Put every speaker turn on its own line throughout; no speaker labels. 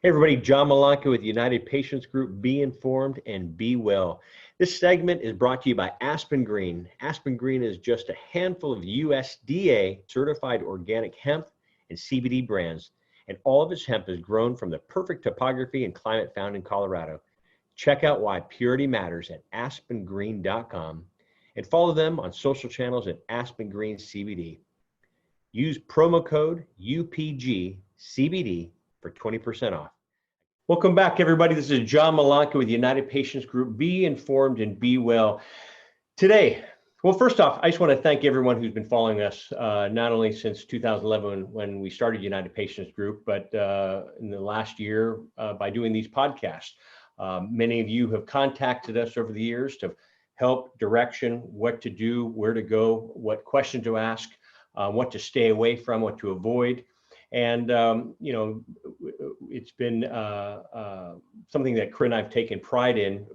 Hey everybody, John Malanka with United Patients Group. Be informed and be well. This segment is brought to you by Aspen Green. Aspen Green is just a handful of USDA certified organic hemp and CBD brands, and all of its hemp is grown from the perfect topography and climate found in Colorado. Check out why purity matters at aspengreen.com and follow them on social channels at Aspen Green CBD. Use promo code UPGCBD for 20% off. Welcome back, everybody. This is John Malanka with United Patients Group. Be informed and be well. Today, well, first off, I just want to thank everyone who's been following us, not only since 2011 when we started United Patients Group, but in the last year by doing these podcasts. Many of you have contacted us over the years to help direction, what to do, where to go, what question to ask, what to stay away from, what to avoid. And, it's been something that Corinne and I have taken pride in,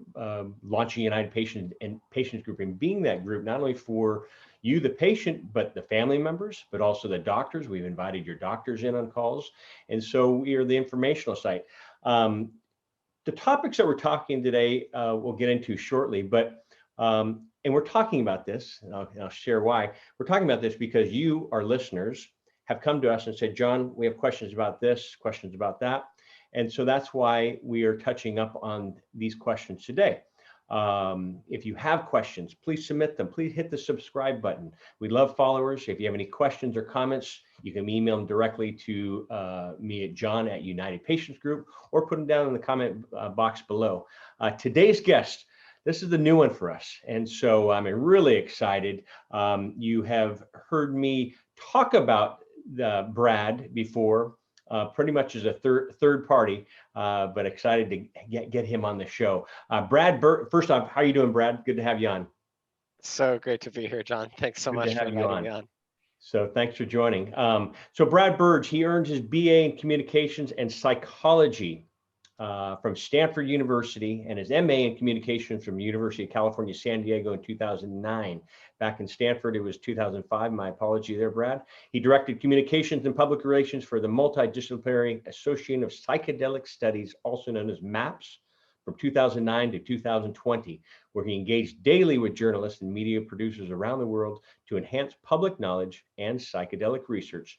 launching United Patients Group and being that group, not only for you, the patient, but the family members, but also the doctors. We've invited your doctors in on calls. And so we are the informational site. The topics that we're talking today, we'll get into shortly, but and we're talking about this, and I'll share why. We're talking about this because you, our listeners, have come to us and said, John, we have questions about this, questions about that. And so that's why we are touching up on these questions today. If you have questions, please submit them. Please hit the subscribe button. We love followers. If you have any questions or comments, you can email them directly to me at John at United Patients Group, or put them down in the comment box below. Today's guest, this is the new one for us. And so I'm really excited. You have heard me talk about Brad before, pretty much as a third party, but excited to get him on the show. Brad, first off, how are you doing, Brad? Good to have you on.
So great to be here, John. Thanks so much for inviting me on.
So thanks for joining. So Brad Burge, he earned his BA in Communications and Psychology from Stanford University and his MA in Communications from University of California, San Diego in 2009. Back in Stanford, it was 2005. My apology there, Brad. He directed Communications and Public Relations for the Multidisciplinary Association of Psychedelic Studies, also known as MAPS, from 2009 to 2020, where he engaged daily with journalists and media producers around the world to enhance public knowledge and psychedelic research.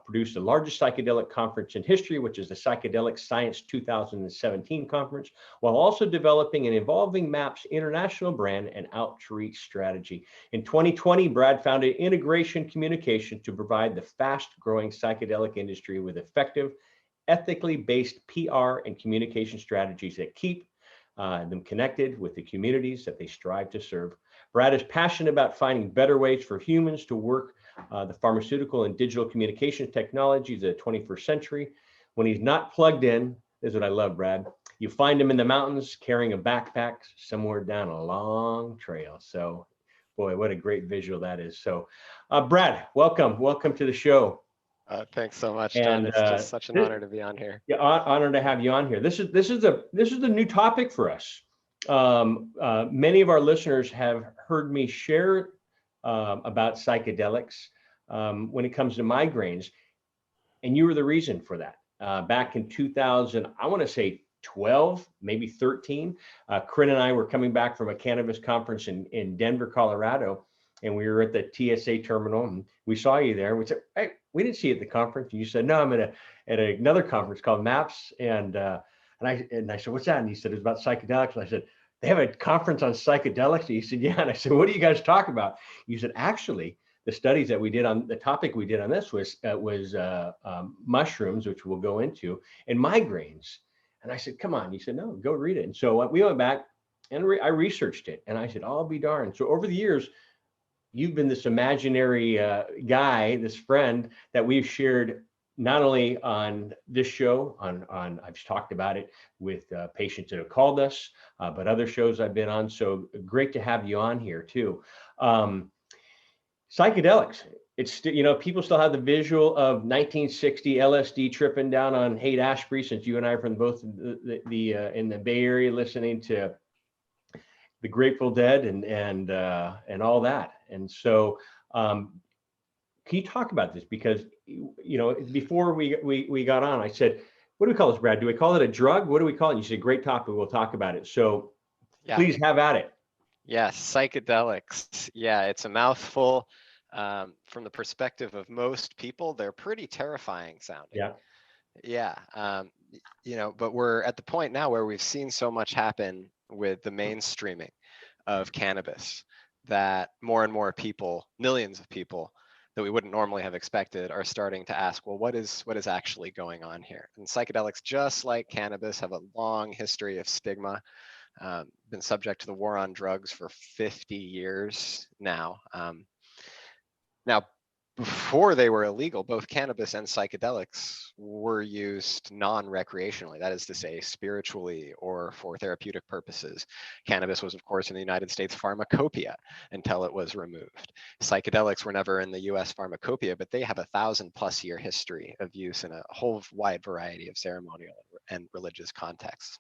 Produced the largest psychedelic conference in history, which is the Psychedelic Science 2017 conference, while also developing and evolving MAP's international brand and outreach strategy. In 2020, Brad founded Integration Communication to provide the fast-growing psychedelic industry with effective, ethically based PR and communication strategies that keep them connected with the communities that they strive to serve. Brad is passionate about finding better ways for humans to work the pharmaceutical and digital communications technologies of the 21st century. When he's not plugged in, this is what I love, Brad. You find him in the mountains carrying a backpack somewhere down a long trail. So, boy, what a great visual that is. So, Brad, welcome to the show.
Thanks so much, John. It's just such an honor to be on here.
Yeah, honor to have you on here. This is a new topic for us. Many of our listeners have heard me share about psychedelics when it comes to migraines, and you were the reason for that. Back in 2000, I want to say 12, maybe 13, Corinne and I were coming back from a cannabis conference in Denver, Colorado, and we were at the TSA terminal, and we saw you there. We said, "Hey, we didn't see you at the conference." And you said, "No, I'm at another conference called MAPS," and I said, "What's that?" And he said, "It was about psychedelics." And I said, "They have a conference on psychedelics?" And he said, "Yeah." And I said, "What do you guys talk about?" You said, "Actually, the studies that we did on the topic we did on this was mushrooms, which we'll go into, and migraines." And I said, "Come on." He said, "No, go read it." And so we went back and I researched it, and I said, "I'll be darned." So over the years, you've been this imaginary guy, this friend that we've shared not only on this show, I've talked about it with patients that have called us, but other shows I've been on. So great to have you on here too. Psychedelics. It's, people still have the visual of 1960 LSD tripping down on Haight-Ashbury, since you and I are from both in the Bay Area listening to the Grateful Dead and all that. And so can you talk about this? Because, before we got on, I said, what do we call this, Brad? Do we call it a drug? What do we call it? You said great topic. We'll talk about it. So
Yeah.
please have at it.
Yes, psychedelics. Yeah, it's a mouthful. From the perspective of most people, they're pretty terrifying sounding.
Yeah.
Yeah. But we're at the point now where we've seen so much happen with the mainstreaming of cannabis that more and more people, millions of people that we wouldn't normally have expected, are starting to ask, well, what is actually going on here? And psychedelics, just like cannabis, have a long history of stigma. Been subject to the war on drugs for 50 years now. Now, before they were illegal, both cannabis and psychedelics were used non-recreationally, that is to say, spiritually or for therapeutic purposes. Cannabis was, of course, in the United States pharmacopoeia until it was removed. Psychedelics were never in the US pharmacopoeia, but they have 1,000+ year history of use in a whole wide variety of ceremonial and religious contexts.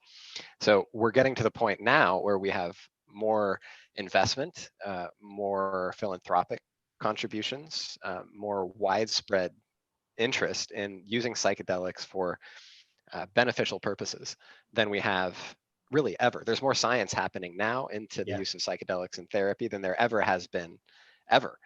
So we're getting to the point now where we have more investment, more philanthropic contributions, more widespread interest in using psychedelics for beneficial purposes than we have really ever. There's more science happening now into the use of psychedelics in therapy than there ever has been, ever.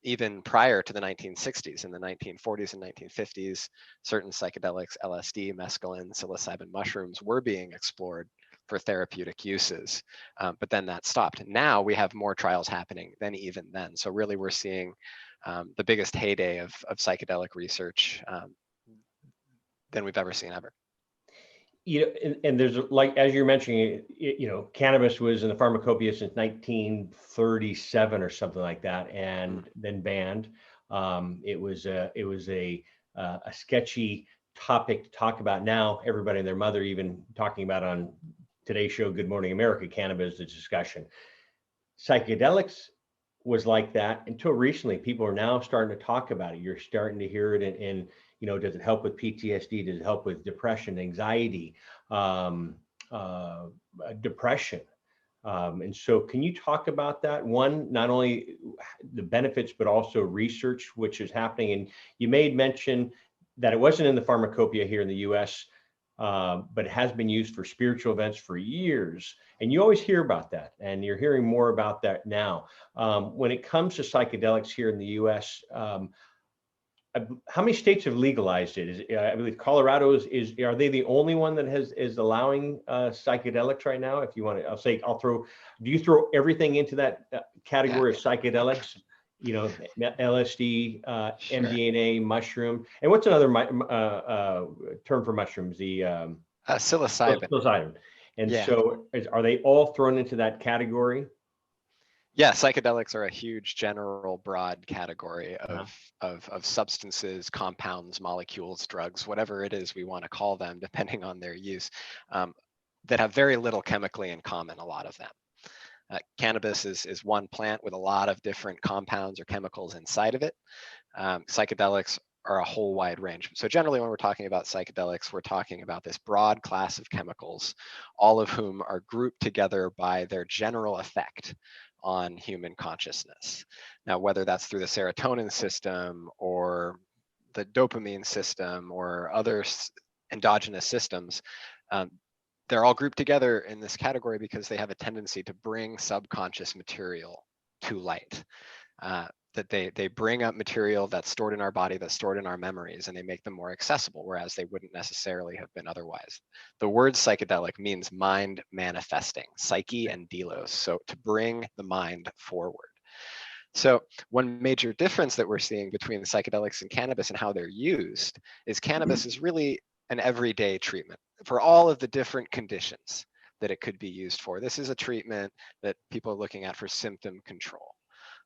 Even prior to the 1960s, in the 1940s and 1950s, certain psychedelics, LSD, mescaline, psilocybin mushrooms, were being explored for therapeutic uses, but then that stopped. Now we have more trials happening than even then. So really we're seeing the biggest heyday of psychedelic research than we've ever seen ever.
And there's, like, as you're mentioning, cannabis was in the pharmacopoeia since 1937 or something like that, and then banned. It was a sketchy topic to talk about. Now everybody and their mother even talking about on Today's Show, Good Morning America, cannabis, the discussion. Psychedelics was like that until recently. People are now starting to talk about it. You're starting to hear it in does it help with PTSD? Does it help with depression, anxiety, depression? And so can you talk about that? One, not only the benefits, but also research, which is happening. And you made mention that it wasn't in the pharmacopoeia here in the US, but it has been used for spiritual events for years. And you always hear about that, and you're hearing more about that now. When it comes to psychedelics here in the US, how many states have legalized it? I believe Colorado are they the only one that is allowing psychedelics right now? If you want to, do you throw everything into that category of psychedelics? LSD, sure. MDMA, mushroom, and what's another term for mushrooms? The
psilocybin.
Psilocybin. And so, are they all thrown into that category?
Yeah, psychedelics are a huge, general, broad category of substances, compounds, molecules, drugs, whatever it is we want to call them, depending on their use, that have very little chemically in common, a lot of them. Cannabis is one plant with a lot of different compounds or chemicals inside of it. Psychedelics are a whole wide range. So generally when we're talking about psychedelics, we're talking about this broad class of chemicals, all of whom are grouped together by their general effect on human consciousness. Now, whether that's through the serotonin system or the dopamine system or other endogenous systems, they're all grouped together in this category because they have a tendency to bring subconscious material to light. That they bring up material that's stored in our body, that's stored in our memories, and they make them more accessible, whereas they wouldn't necessarily have been otherwise. The word psychedelic means mind manifesting, psyche and delos, so to bring the mind forward. So one major difference that we're seeing between the psychedelics and cannabis and how they're used is cannabis is really an everyday treatment for all of the different conditions that it could be used for. This is a treatment that people are looking at for symptom control,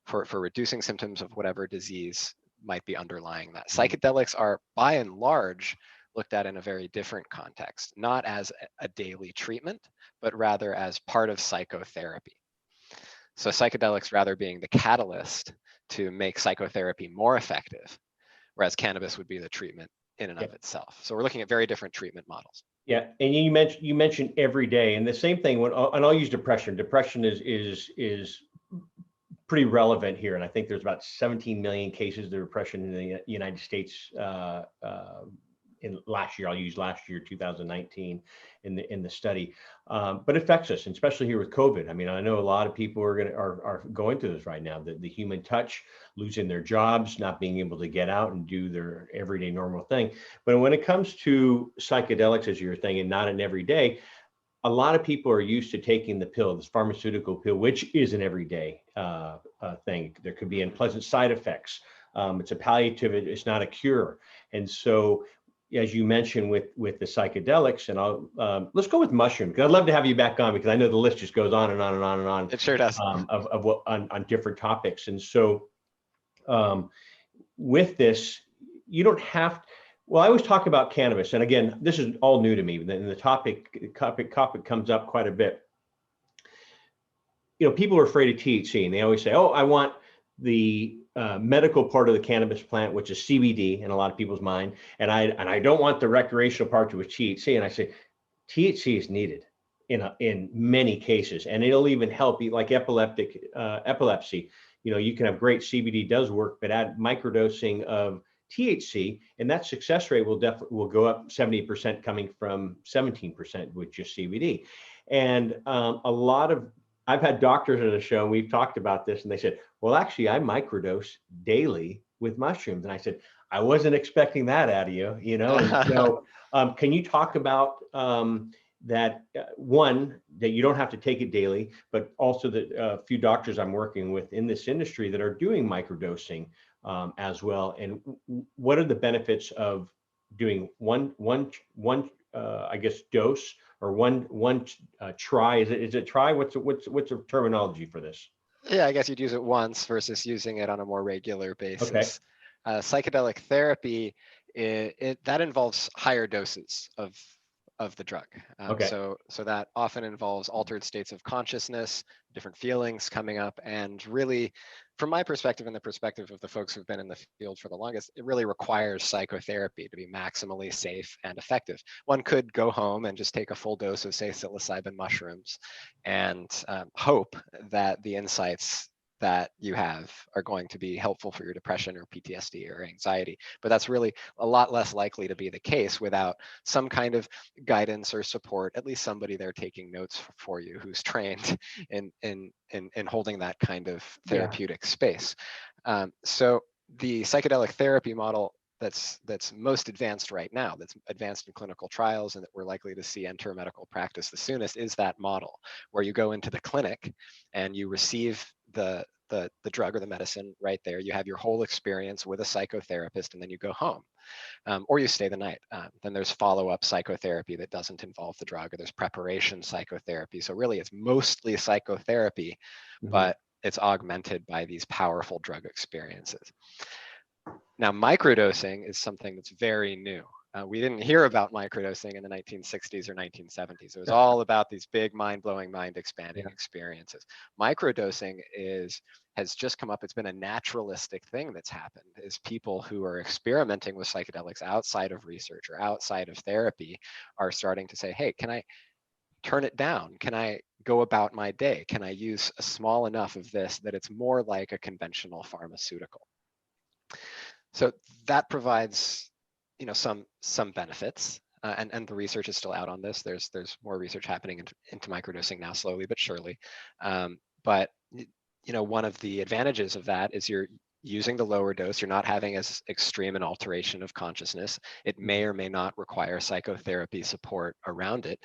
for reducing symptoms of whatever disease might be underlying that. Psychedelics are, by and large, looked at in a very different context, not as a daily treatment, but rather as part of psychotherapy. So psychedelics rather being the catalyst to make psychotherapy more effective, whereas cannabis would be the treatment in and of itself. So we're looking at very different treatment models.
Yeah, and you mentioned every day, and the same thing and I'll use depression. Depression is pretty relevant here, and I think there's about 17 million cases of depression in the United States in last year. I'll use last year, 2019, in the study, but it affects us, and especially here with COVID. I mean, I know a lot of people are going through this right now. The human touch, losing their jobs, not being able to get out and do their everyday normal thing. But when it comes to psychedelics, as you're thinking, not an everyday, a lot of people are used to taking the pill, this pharmaceutical pill, which is an everyday thing. There could be unpleasant side effects. It's a palliative, it's not a cure. And so, as you mentioned with the psychedelics, and let's go with mushroom, because I'd love to have you back on, because I know the list just goes on and on and on and on.
It sure does.
Of what on different topics. And so with this, you don't have. Well, I always talk about cannabis, and again, this is all new to me. And the topic comes up quite a bit. You know, people are afraid of THC, and they always say, "Oh, I want the medical part of the cannabis plant, which is CBD in a lot of people's mind, and I don't want the recreational part, which is THC." And I say, THC is needed in many cases, and it'll even help you, like epilepsy. You know, you can have great CBD does work, but add microdosing of THC, and that success rate will go up 70%, coming from 17% with just CBD. And I've had doctors on the show, and we've talked about this, and they said, well, actually, I microdose daily with mushrooms. And I said, I wasn't expecting that out of you, you know? And so can you talk about that, one, that you don't have to take it daily, but also that a few doctors I'm working with in this industry that are doing microdosing as well, and what are the benefits of doing one I guess dose, or one try? Is it try? What's the terminology for this?
Yeah, I guess you'd use it once versus using it on a more regular basis.
Okay.
Psychedelic therapy, that involves higher doses of the drug.
Okay.
So that often involves altered states of consciousness, different feelings coming up, and really, from my perspective and the perspective of the folks who've been in the field for the longest, it really requires psychotherapy to be maximally safe and effective. One could go home and just take a full dose of, say, psilocybin mushrooms and hope that the insights that you have are going to be helpful for your depression or PTSD or anxiety. But that's really a lot less likely to be the case without some kind of guidance or support, at least somebody there taking notes for you who's trained in holding that kind of therapeutic space. So the psychedelic therapy model that's most advanced right now, that's advanced in clinical trials and that we're likely to see enter medical practice the soonest, is that model where you go into the clinic and you receive the drug or the medicine right there. You have your whole experience with a psychotherapist, and then you go home, or you stay the night. Then there's follow-up psychotherapy that doesn't involve the drug, or there's preparation psychotherapy. So really, it's mostly psychotherapy, but it's augmented by these powerful drug experiences. Now, microdosing is something that's very new. We didn't hear about microdosing in the 1960s or 1970s. It was all about these big, mind-blowing, mind-expanding experiences. Microdosing has just come up. It's been a naturalistic thing that's happened, is people who are experimenting with psychedelics outside of research or outside of therapy are starting to say, hey, can I turn it down? Can I go about my day? Can I use a small enough of this that it's more like a conventional pharmaceutical? So that provides, some benefits, and the research is still out on this. There's more research happening into microdosing now, slowly but surely. But one of the advantages of that is you're using the lower dose. You're not having as extreme an alteration of consciousness. It may or may not require psychotherapy support around it.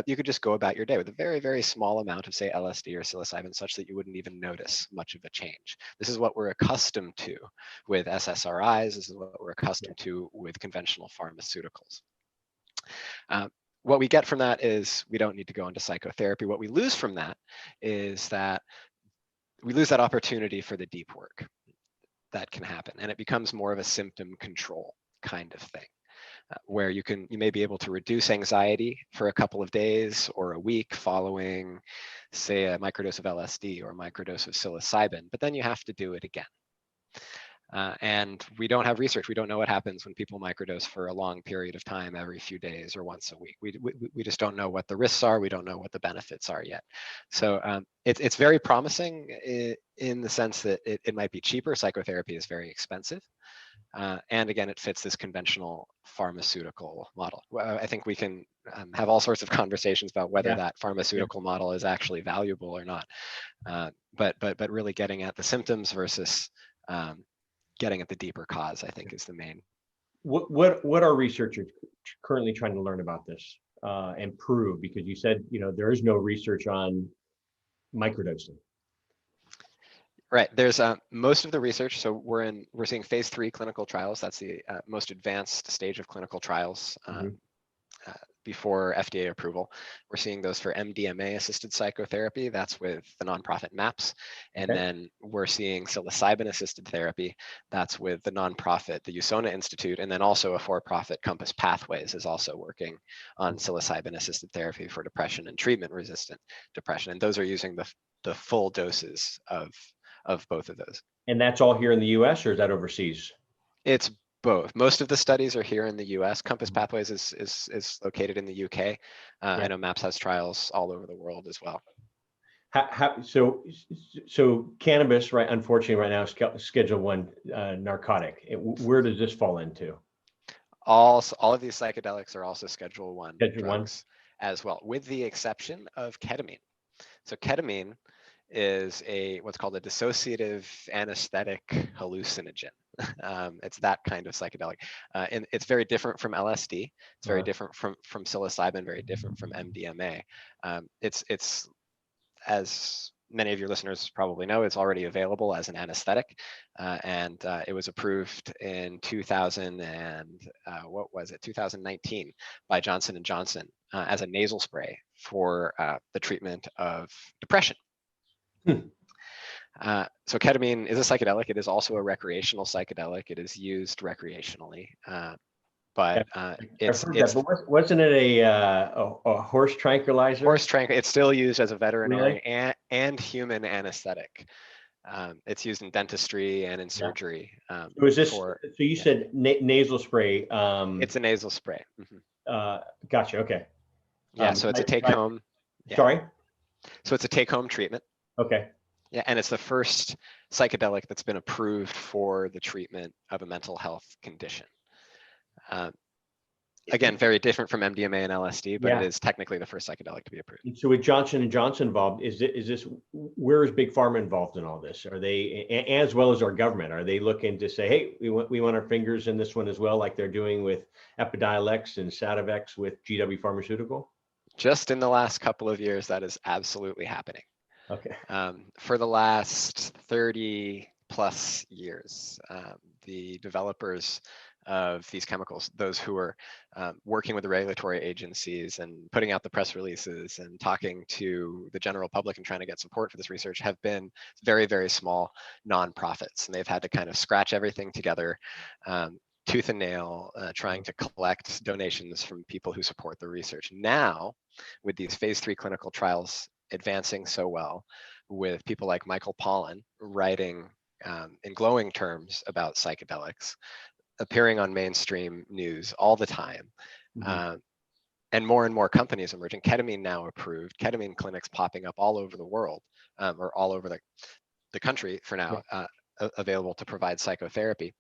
You could just go about your day with a very, very small amount of, say, LSD or psilocybin, such that you wouldn't even notice much of a change. This is what we're accustomed to with SSRIs. This is what we're accustomed to with conventional pharmaceuticals. What we get from that is we don't need to go into psychotherapy. What we lose from that is that we lose that opportunity for the deep work that can happen, and it becomes more of a symptom control kind of thing, where you may be able to reduce anxiety for a couple of days or a week following, say, a microdose of LSD or a microdose of psilocybin, but then you have to do it again. And we don't have research. We don't know what happens when people microdose for a long period of time, every few days or once a week. We just don't know what the risks are. We don't know what the benefits are yet. So it's very promising in the sense that it might be cheaper. Psychotherapy is very expensive. And again, it fits this conventional pharmaceutical model. I think we can have all sorts of conversations about whether that pharmaceutical model is actually valuable or not. But really getting at the symptoms versus getting at the deeper cause, I think, is the main.
What are researchers currently trying to learn about this and prove? Because you said, there is no research on microdosing.
Right. There's most of the research. So we're seeing phase 3 clinical trials. That's the most advanced stage of clinical trials before FDA approval. We're seeing those for MDMA-assisted psychotherapy. That's with the nonprofit MAPS. And then we're seeing psilocybin-assisted therapy. That's with the nonprofit, the USONA Institute, and then also a for-profit Compass Pathways is also working on psilocybin-assisted therapy for depression and treatment-resistant depression. And those are using the full doses of both of those.
And that's all here in the US, or is that overseas?
It's both. Most of the studies are here in the US. Compass Pathways is located in the UK. I know MAPS has trials all over the world as well.
So cannabis, right? Unfortunately, right now, Schedule 1 narcotic. Where does this fall into?
All of these psychedelics are also Schedule 1 drugs as well, with the exception of ketamine. So ketamine is what's called a dissociative anesthetic hallucinogen. It's that kind of psychedelic, and it's very different from LSD. It's very different from psilocybin. Very different from MDMA. It's as many of your listeners probably know, it's already available as an anesthetic, and it was approved in 2019 by Johnson & Johnson as a nasal spray for the treatment of depression. So ketamine is a psychedelic. It is also a recreational psychedelic. It is used recreationally, but
wasn't it a horse tranquilizer?
It's still used as a veterinary and human anesthetic. It's used in dentistry and in surgery.
So you said nasal spray.
It's a nasal spray.
Gotcha. Okay.
So it's a take-home.
Sorry.
So it's a take-home treatment.
Okay.
Yeah, and it's the first psychedelic that's been approved for the treatment of a mental health condition. Again, very different from MDMA and LSD, but it is technically the first psychedelic to be approved.
So with Johnson & Johnson involved, where is Big Pharma involved in all this? Are they, as well as our government, are they looking to say, hey, we want our fingers in this one as well, like they're doing with Epidiolex and Sativex with GW Pharmaceutical?
Just in the last couple of years, that is absolutely happening.
Okay.
For the last 30 plus years, the developers of these chemicals, those who are working with the regulatory agencies and putting out the press releases and talking to the general public and trying to get support for this research, have been very, very small nonprofits. And they've had to kind of scratch everything together, tooth and nail, trying to collect donations from people who support the research. Now, with these phase 3 clinical trials advancing so well, with people like Michael Pollan writing in glowing terms about psychedelics, appearing on mainstream news all the time, and more companies emerging. Ketamine now approved, ketamine clinics popping up all over the world, or all over the country for now, available to provide psychotherapy.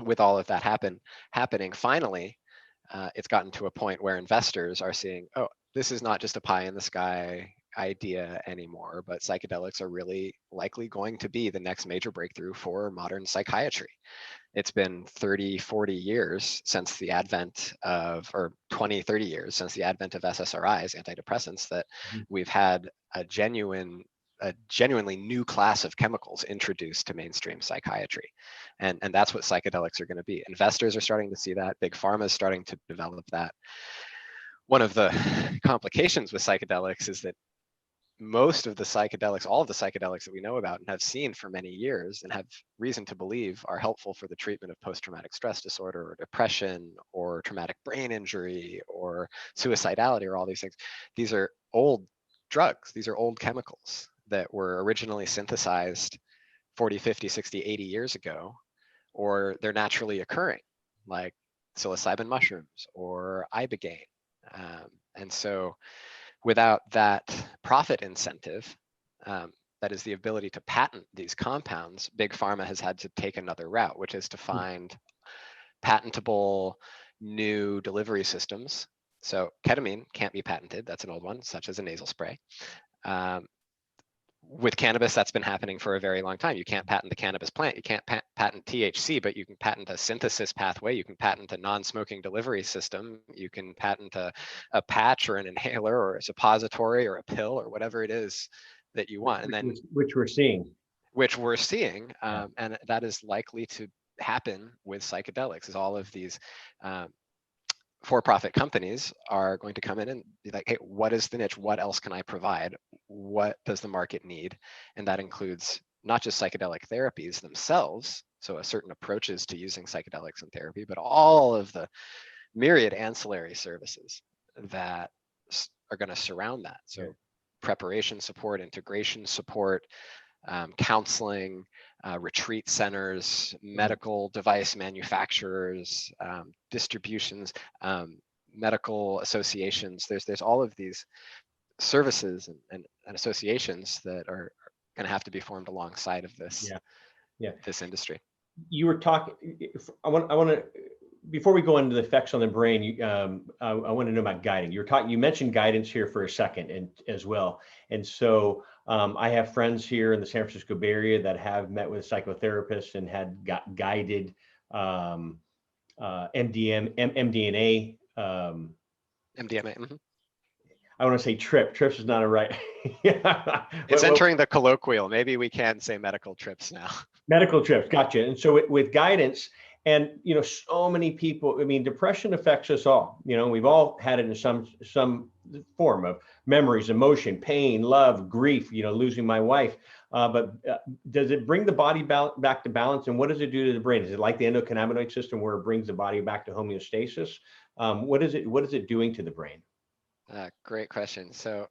With all of that happening, finally, it's gotten to a point where investors are seeing, oh, this is not just a pie in the sky idea anymore, but psychedelics are really likely going to be the next major breakthrough for modern psychiatry. It's been 30-40 years since the advent of, or 20-30 years since the advent of SSRIs, antidepressants, that we've had a genuinely new class of chemicals introduced to mainstream psychiatry. And that's what psychedelics are going to be. Investors are starting to see that. Big Pharma is starting to develop that. One of the complications with psychedelics is that most of the psychedelics, all of the psychedelics that we know about and have seen for many years and have reason to believe are helpful for the treatment of post-traumatic stress disorder or depression or traumatic brain injury or suicidality or all these things, these are old drugs. These are old chemicals that were originally synthesized 40, 50, 60, 80 years ago, or they're naturally occurring, like psilocybin mushrooms or ibogaine. And so without that profit incentive, that is the ability to patent these compounds, Big Pharma has had to take another route, which is to find patentable new delivery systems. So ketamine can't be patented. That's an old one, such as a nasal spray. With cannabis, that's been happening for a very long time. You can't patent the cannabis plant. You can't patent THC, but you can patent a synthesis pathway. You can patent a non-smoking delivery system. You can patent a patch or an inhaler or a suppository or a pill or whatever it is that you want. And then
which we're seeing.
And that is likely to happen with psychedelics, is all of these for-profit companies are going to come in and be like, hey, what is the niche? What else can I provide? What does the market need? And that includes not just psychedelic therapies themselves, so certain approaches to using psychedelics in therapy, but all of the myriad ancillary services that are going to surround that. So preparation support, integration support, counseling, retreat centers, medical device manufacturers, distributions, medical associations. There's all of these services and associations that are going to have to be formed alongside of this this industry.
You were talking. I want to. Before we go into the effects on the brain, I want to know about guiding. You mentioned guidance here for a second, and as well. And so I have friends here in the San Francisco Bay Area that have met with psychotherapists and had guided MDMA.
MDMA.
I want to say trips is not a right.
It's entering the colloquial. Maybe we can say medical trips now.
Medical trips, gotcha. And so with guidance, and so many people, I mean, depression affects us all. We've all had it in some form of memories, emotion, pain, love, grief, losing my wife. But does it bring the body back to balance? And what does it do to the brain? Is it like the endocannabinoid system where it brings the body back to homeostasis? What is it doing to the brain?
Great question. So,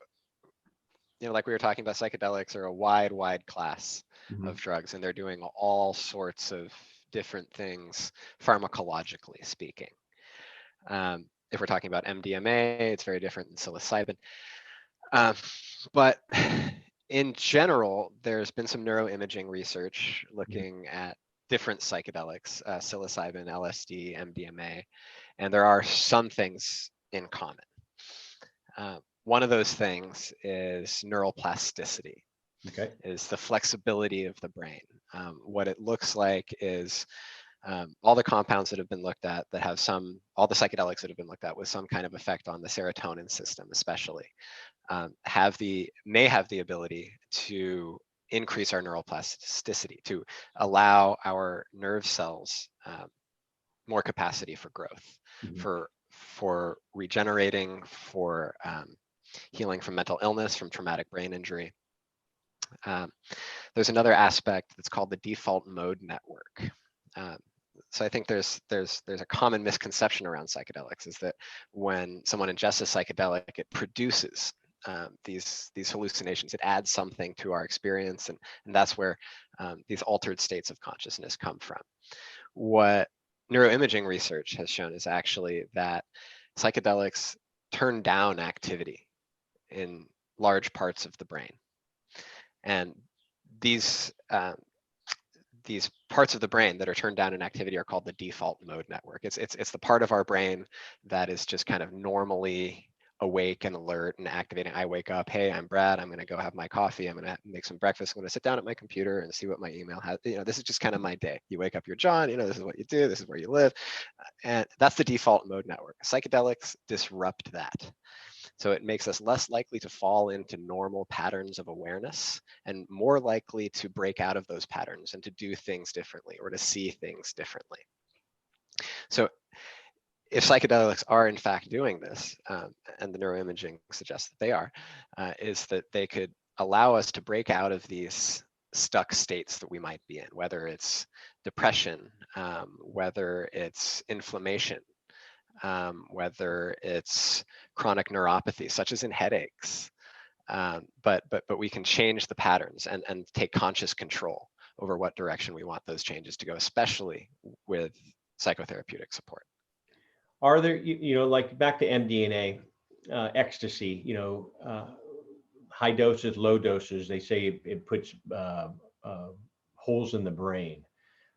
like we were talking about, psychedelics are a wide class of drugs, and they're doing all sorts of different things pharmacologically speaking. If we're talking about MDMA, it's very different than psilocybin. But in general, there's been some neuroimaging research looking at different psychedelics, psilocybin, LSD, MDMA, and there are some things in common. One of those things is neuroplasticity.
Okay.
Is the flexibility of the brain. What it looks like is all the compounds that have been looked at that have all the psychedelics that have been looked at with some kind of effect on the serotonin system, especially, may have the ability to increase our neuroplasticity, to allow our nerve cells more capacity for growth, for regenerating, for healing from mental illness, from traumatic brain injury. There's another aspect that's called the default mode network. So I think there's a common misconception around psychedelics, is that when someone ingests a psychedelic, it produces these hallucinations. It adds something to our experience, and that's where these altered states of consciousness come from. What neuroimaging research has shown is actually that psychedelics turn down activity in large parts of the brain. And these parts of the brain that are turned down in activity are called the default mode network. It's the part of our brain that is just kind of normally awake and alert and activating. I wake up, hey, I'm Brad, I'm going to go have my coffee, I'm going to make some breakfast, I'm going to sit down at my computer and see what my email has. This is just kind of my day. You wake up, you're John, this is what you do, this is where you live. And that's the default mode network. Psychedelics disrupt that. So it makes us less likely to fall into normal patterns of awareness and more likely to break out of those patterns and to do things differently or to see things differently. So if psychedelics are in fact doing this, and the neuroimaging suggests that they are, is that they could allow us to break out of these stuck states that we might be in, whether it's depression, whether it's inflammation, whether it's chronic neuropathy, such as in headaches, but we can change the patterns and take conscious control over what direction we want those changes to go, especially with psychotherapeutic support.
Are there, like back to MDMA, ecstasy, high doses, low doses, they say it puts holes in the brain.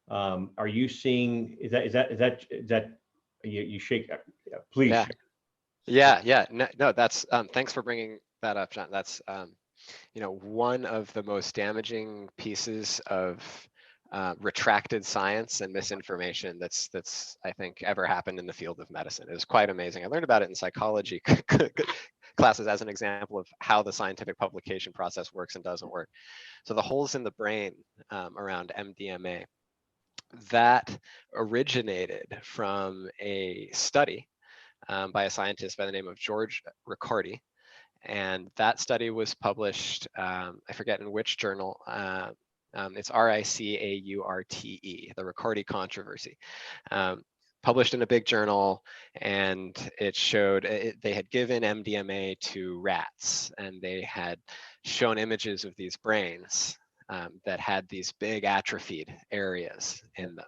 Are you seeing, is that you shake, please
Yeah,
share.
yeah. No, that's thanks for bringing that up, John. That's one of the most damaging pieces of retracted science and misinformation that's I think ever happened in the field of medicine. It was quite amazing. I learned about it in psychology classes as an example of how the scientific publication process works and doesn't work. So the holes in the brain around MDMA, that originated from a study by a scientist by the name of George Riccardi. And that study was published, I forget in which journal, it's RICAURTE, the Riccardi controversy. Published in a big journal, and it showed they had given MDMA to rats, and they had shown images of these brains that had these big atrophied areas in them.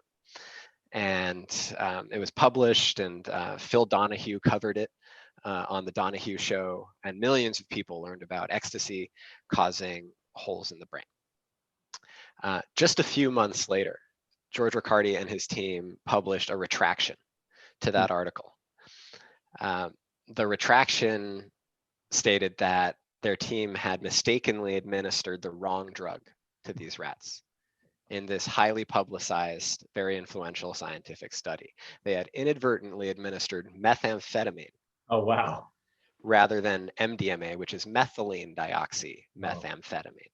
And it was published, and Phil Donahue covered it on the Donahue Show, and millions of people learned about ecstasy causing holes in the brain. Just a few months later, George Riccardi and his team published a retraction to that article. The retraction stated that their team had mistakenly administered the wrong drug to these rats in this highly publicized, very influential scientific study. They had inadvertently administered methamphetamine.
Oh, wow.
Rather than MDMA, which is methylene dioxymethamphetamine.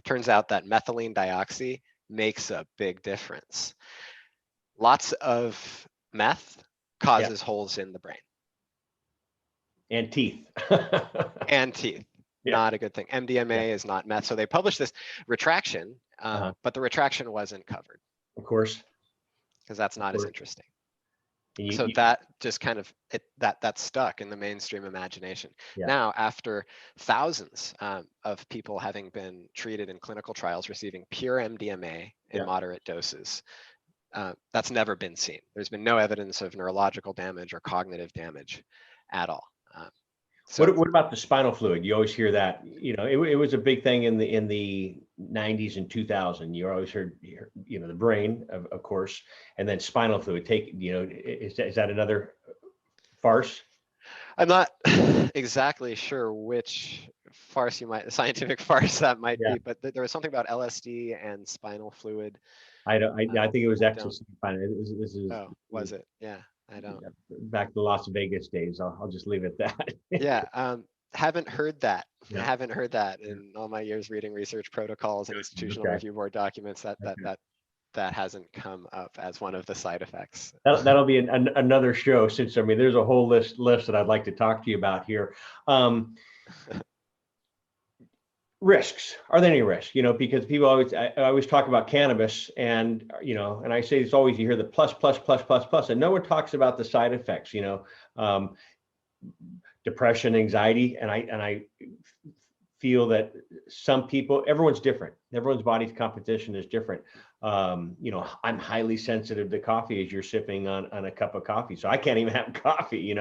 Turns out that methylene dioxy makes a big difference. Lots of meth causes holes in the brain.
And teeth.
And teeth. Yeah. Not a good thing. MDMA is not meth. So they published this retraction, but the retraction wasn't covered.
Of course.
Because that's not as interesting. So that just kind of, that stuck in the mainstream imagination. Yeah. Now, after thousands of people having been treated in clinical trials receiving pure MDMA in moderate doses, that's never been seen. There's been no evidence of neurological damage or cognitive damage at all.
What about the spinal fluid? You always hear that. It was a big thing in the 90s and 2000. You always heard, the brain, of course, and then spinal fluid. Is that another farce?
I'm not exactly sure which farce scientific farce that might be, but there was something about LSD and spinal fluid.
I think it was ecstasy.
Was it? Yeah. I don't.
Back to the Las Vegas days. I'll just leave it at that.
Yeah. Haven't heard that. Yeah. I haven't heard that in all my years reading research protocols and institutional review board documents. That hasn't come up as one of the side effects.
That'll be another show, since there's a whole list that I'd like to talk to you about here. Risks. Are there any risks? Because people I always talk about cannabis, and and I say it's always, you hear the plus, and no one talks about the side effects. Depression, anxiety, and I feel that some people, everyone's different. Everyone's body's composition is different. I'm highly sensitive to coffee, as you're sipping on a cup of coffee, so I can't even have coffee.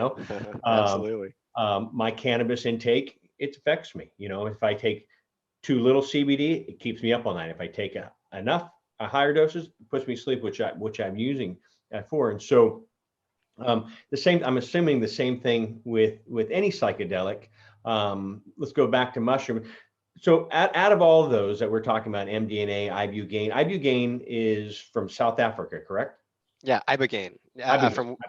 Absolutely.
My cannabis intake, it affects me. If I take too little CBD, it keeps me up all night. If I take enough higher doses, it puts me to sleep, which I'm using for. And so I'm assuming the same thing with any psychedelic. Let's go back to mushroom. So out of all of those that we're talking about, MDMA, ibogaine is from South Africa, correct?
Yeah, ibogaine,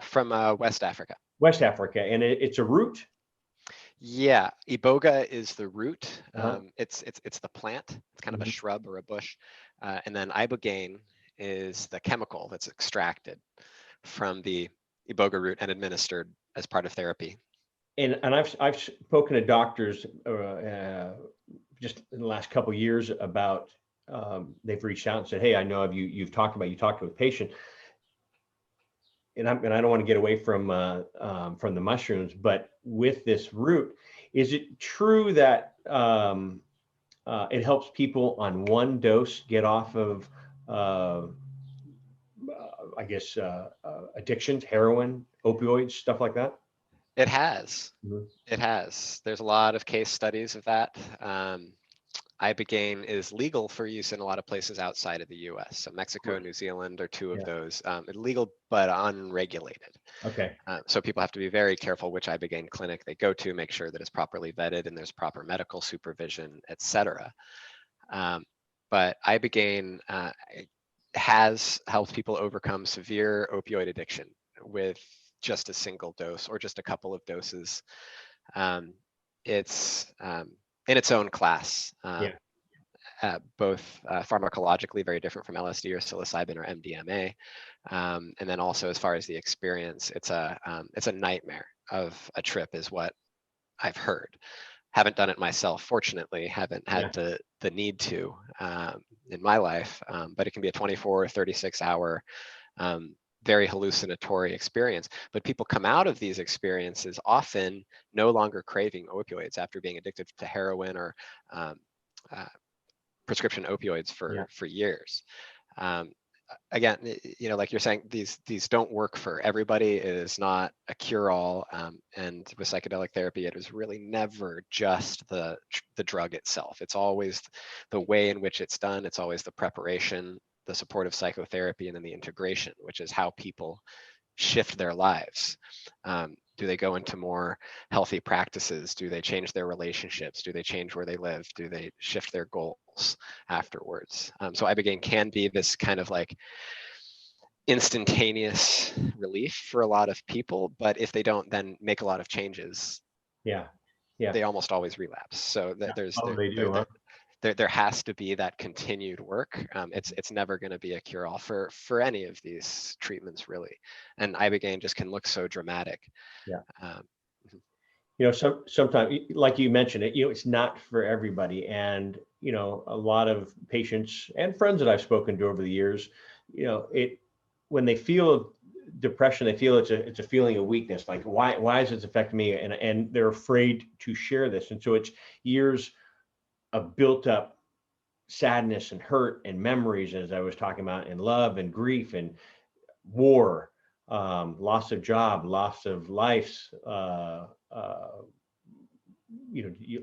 from West Africa.
West Africa, and it's a root.
Yeah, iboga is the root. It's the plant. It's kind of a shrub or a bush, and then ibogaine is the chemical that's extracted from the iboga root and administered as part of therapy.
And I've spoken to doctors just in the last couple of years about they've reached out and said, "Hey, I know of you. You talked to a patient." And I don't want to get away from the mushrooms, but with this root, is it true that it helps people on one dose get off of, addictions, heroin, opioids, stuff like that?
It has. Mm-hmm. It has. There's a lot of case studies of that. Ibogaine is legal for use in a lot of places outside of the US. So Mexico, New Zealand are two of
Yeah.
those. Legal but unregulated.
Okay.
So people have to be very careful which Ibogaine clinic they go to, make sure that it's properly vetted and there's proper medical supervision, et cetera. But Ibogaine has helped people overcome severe opioid addiction with just a single dose or just a couple of doses. It's in its own class, both pharmacologically very different from LSD or psilocybin or MDMA, and then also as far as the experience, it's a nightmare of a trip, is what I've heard. Haven't done it myself, fortunately. Haven't had the need to in my life, but it can be a 24 or 36 hour very hallucinatory experience. But people come out of these experiences often no longer craving opioids after being addicted to heroin or prescription opioids for years. Again, like you're saying, these don't work for everybody. It is not a cure-all, and with psychedelic therapy, it is really never just the drug itself. It's always the way in which it's done. It's always the preparation, the supportive psychotherapy, and then the integration, which is how people shift their lives. Do they go into more healthy practices? Do they change their relationships? Do they change where they live? Do they shift their goals afterwards? So Ibogaine can be this kind of like instantaneous relief for a lot of people, but if they don't then make a lot of changes, they almost always relapse. So there has to be that continued work. It's never going to be a cure-all for any of these treatments, really. And Ibogaine just can look so dramatic.
Sometimes, like you mentioned it, it's not for everybody. And, a lot of patients and friends that I've spoken to over the years, when they feel depression, they feel it's a feeling of weakness. Like, why is this affecting me? And they're afraid to share this. And so it's years of built up sadness and hurt and memories, as I was talking about, and love and grief and war, loss of job, loss of lives,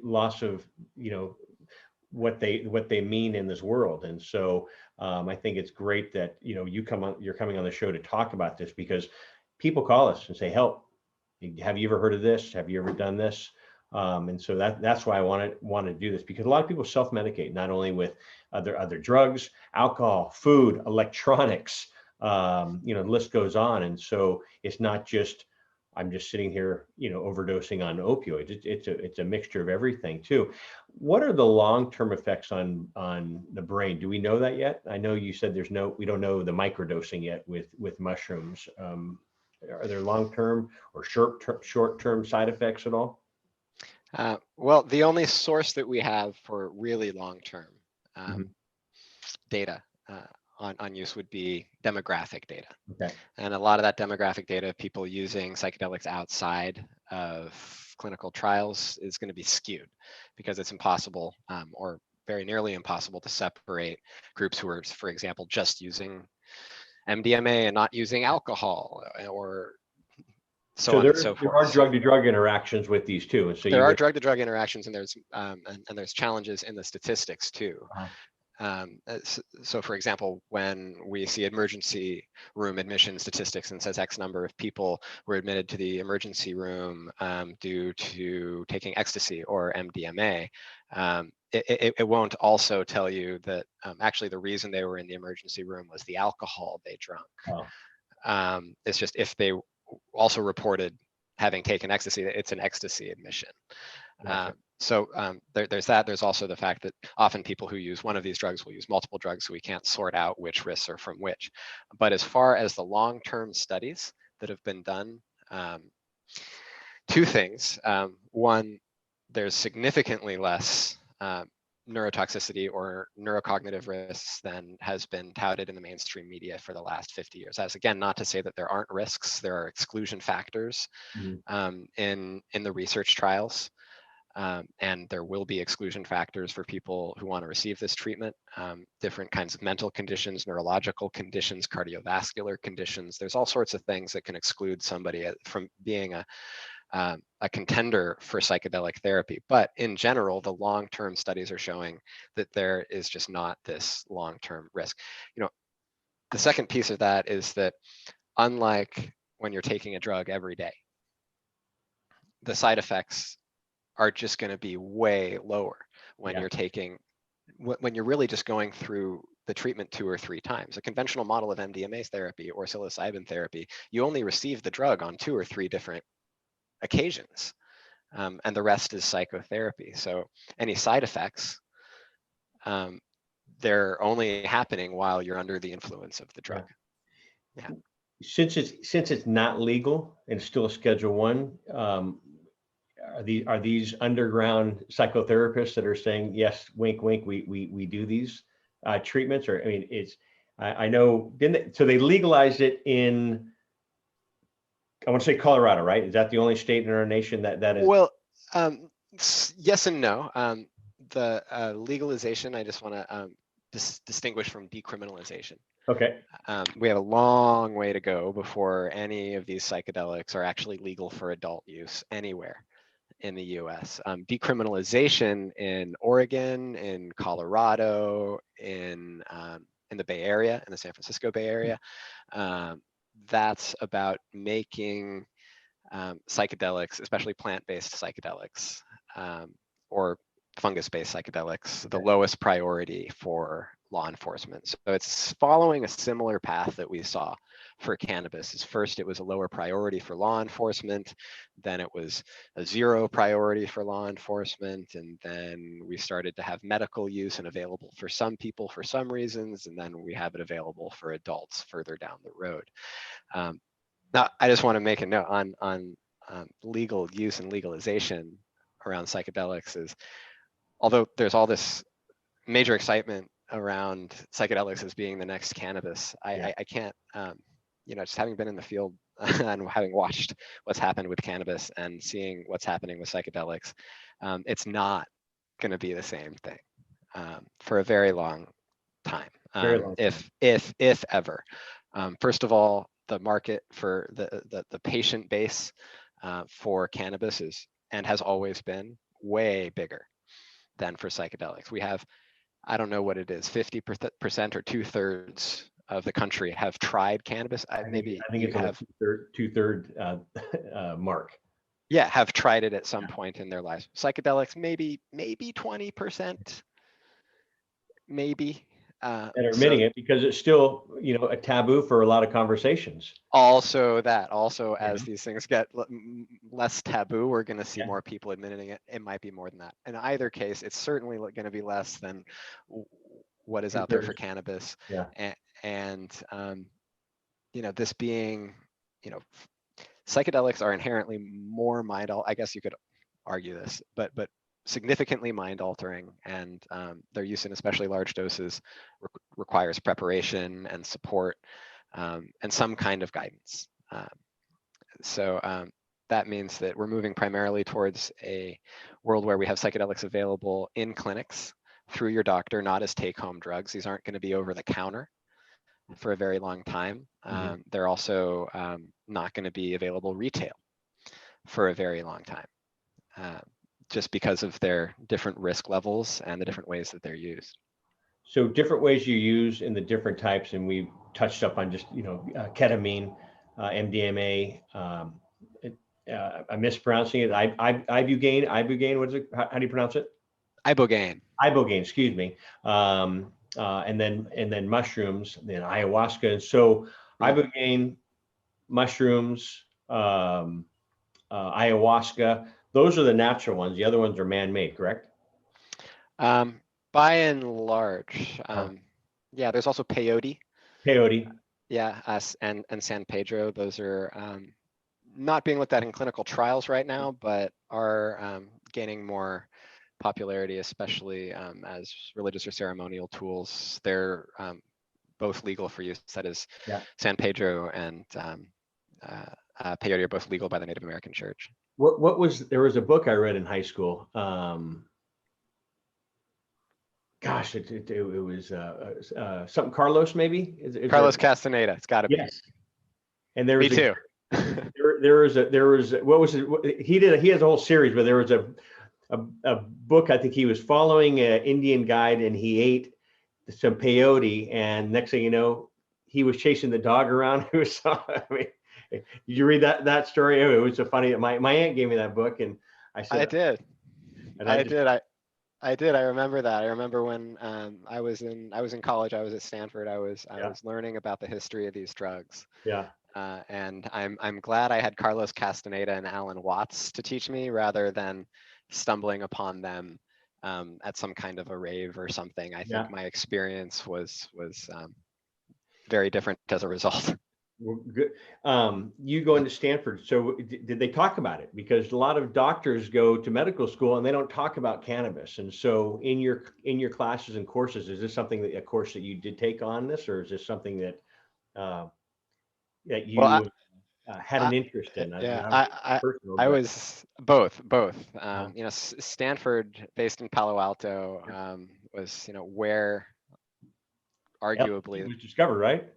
loss of what they mean in this world. And so I think it's great that you're coming on the show to talk about this, because people call us and say, help, have you ever heard of this? Have you ever done this? And so that's why I want to do this, because a lot of people self-medicate, not only with other drugs, alcohol, food, electronics, the list goes on. And so it's not just, I'm just sitting here, overdosing on opioids. It's a mixture of everything too. What are the long-term effects on the brain? Do we know that yet? I know you said we don't know the microdosing yet with mushrooms. Are there long-term or short-term side effects at all?
Well, the only source that we have for really long-term data on use would be demographic data.
Okay.
And a lot of that demographic data, people using psychedelics outside of clinical trials, is going to be skewed, because it's impossible or very nearly impossible to separate groups who are, for example, just using MDMA and not using alcohol, or so on and so forth.
There are drug-to-drug interactions with these too. And so
there are drug-to-drug interactions, and there's challenges in the statistics too. So for example, when we see emergency room admission statistics and says X number of people were admitted to the emergency room due to taking ecstasy or MDMA, it won't also tell you that actually the reason they were in the emergency room was the alcohol they drank. It's just if they also reported having taken ecstasy, it's an ecstasy admission. Gotcha. So there's that. There's also the fact that often people who use one of these drugs will use multiple drugs, so we can't sort out which risks are from which. But as far as the long-term studies that have been done, two things. One, there's significantly less neurotoxicity or neurocognitive risks than has been touted in the mainstream media for the last 50 years. That's, again, not to say that there aren't risks. There are exclusion factors in the research trials. And there will be exclusion factors for people who want to receive this treatment, different kinds of mental conditions, neurological conditions, cardiovascular conditions. There's all sorts of things that can exclude somebody from being a contender for psychedelic therapy. But in general, the long-term studies are showing that there is just not this long-term risk. The second piece of that is that unlike when you're taking a drug every day, the side effects are just going to be way lower when when you're really just going through the treatment 2 or 3 times. A conventional model of MDMA therapy or psilocybin therapy, you only receive the drug on 2 or 3 different occasions, and the rest is psychotherapy. So any side effects, they're only happening while you're under the influence of the drug. Yeah.
Since it's not legal and still a Schedule 1, are these underground psychotherapists that are saying, yes, wink, wink, we do these treatments? Or, I mean, I know, so they legalized it in, I want to say Colorado, right? Is that the only state in our nation that is?
Well, yes and no. The legalization, I just want to distinguish from decriminalization.
Okay.
We have a long way to go before any of these psychedelics are actually legal for adult use anywhere in the US. Decriminalization in Oregon, in Colorado, in the Bay Area, in the San Francisco Bay Area, that's about making psychedelics, especially plant-based psychedelics or fungus-based psychedelics, the lowest priority for law enforcement. So it's following a similar path that we saw for cannabis. First, it was a lower priority for law enforcement, then it was a 0 priority for law enforcement, and then we started to have medical use and available for some people for some reasons, and then we have it available for adults further down the road. Now, I just want to make a note on legal use and legalization around psychedelics is, although there's all this major excitement around psychedelics as being the next cannabis, I can't, just having been in the field and having watched what's happened with cannabis and seeing what's happening with psychedelics, it's not going to be the same thing for a very long time, if ever. First of all, the market for the patient base for cannabis is and has always been way bigger than for psychedelics. We have, I don't know what it is, 50% or 2/3 of the country have tried cannabis. I think it's have
two-third mark.
Yeah, have tried it at some point in their lives. Psychedelics, maybe 20%, maybe.
And admitting it because it's still, a taboo for a lot of conversations.
Also, as these things get less taboo, we're going to see more people admitting it. It might be more than that. In either case, it's certainly going to be less than what is out there for cannabis.
Yeah.
And this being, psychedelics are inherently more I guess you could argue this, but significantly mind altering, and their use in especially large doses requires preparation and support and some kind of guidance. So that means that we're moving primarily towards a world where we have psychedelics available in clinics through your doctor, not as take-home drugs. These aren't going to be over the counter for a very long time. They're also not going to be available retail for a very long time. Just because of their different risk levels and the different ways that they're used.
So different ways you use in the different types, and we touched up on just, ketamine, MDMA, I'm mispronouncing it. Ibogaine, what is it? How do you pronounce it?
Ibogaine,
excuse me. And then mushrooms, then ayahuasca. And so ibogaine, mushrooms, ayahuasca, those are the natural ones. The other ones are man-made, correct?
By and large. Yeah, there's also peyote. Yeah, and San Pedro. Those are not being looked at in clinical trials right now, but are gaining more popularity, especially as religious or ceremonial tools. They're both legal for use. That is, San Pedro and peyote are both legal by the Native American Church.
There was a book I read in high school. Gosh, it was something Carlos, maybe?
Carlos Castaneda, it's got to be.
Yes. And there was
Me too.
there was what was it? He has a whole series, but there was a book. I think he was following an Indian guide, and he ate some peyote, and next thing you know, he was chasing the dog around. It was, I mean, did you read that story? It was so funny. My aunt gave me that book, and I said,
I did.
and
I
just,
did. I did. I remember that. I remember when I was in college. I was at Stanford. I was learning about the history of these drugs.
yeah,
And I'm glad I had Carlos Castaneda and Alan Watts to teach me rather than stumbling upon them at some kind of a rave or something. I think my experience was very different as a result.
well, good. You going to Stanford? So did they talk about it? Because a lot of doctors go to medical school and they don't talk about cannabis. And so in your classes and courses, is this something a course that you did take on this, or is this something that that you
Well,
had an interest in?
I was both. Stanford, based in Palo Alto, was where arguably
it was discovered, right?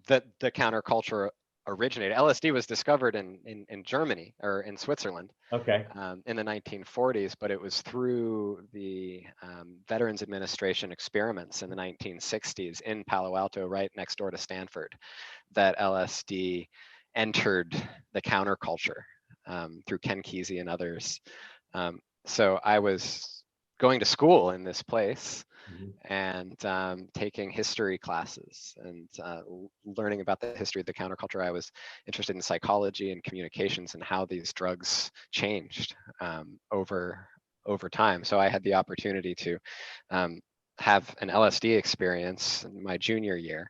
the counterculture originated. LSD was discovered in Germany or in Switzerland.
Okay.
In the 1940s, but it was through the Veterans Administration experiments in the 1960s in Palo Alto, right next door to Stanford, that LSD entered the counterculture through Ken Kesey and others. So I was going to school in this place and taking history classes and learning about the history of the counterculture. I was interested in psychology and communications and how these drugs changed over time. So I had the opportunity to have an LSD experience in my junior year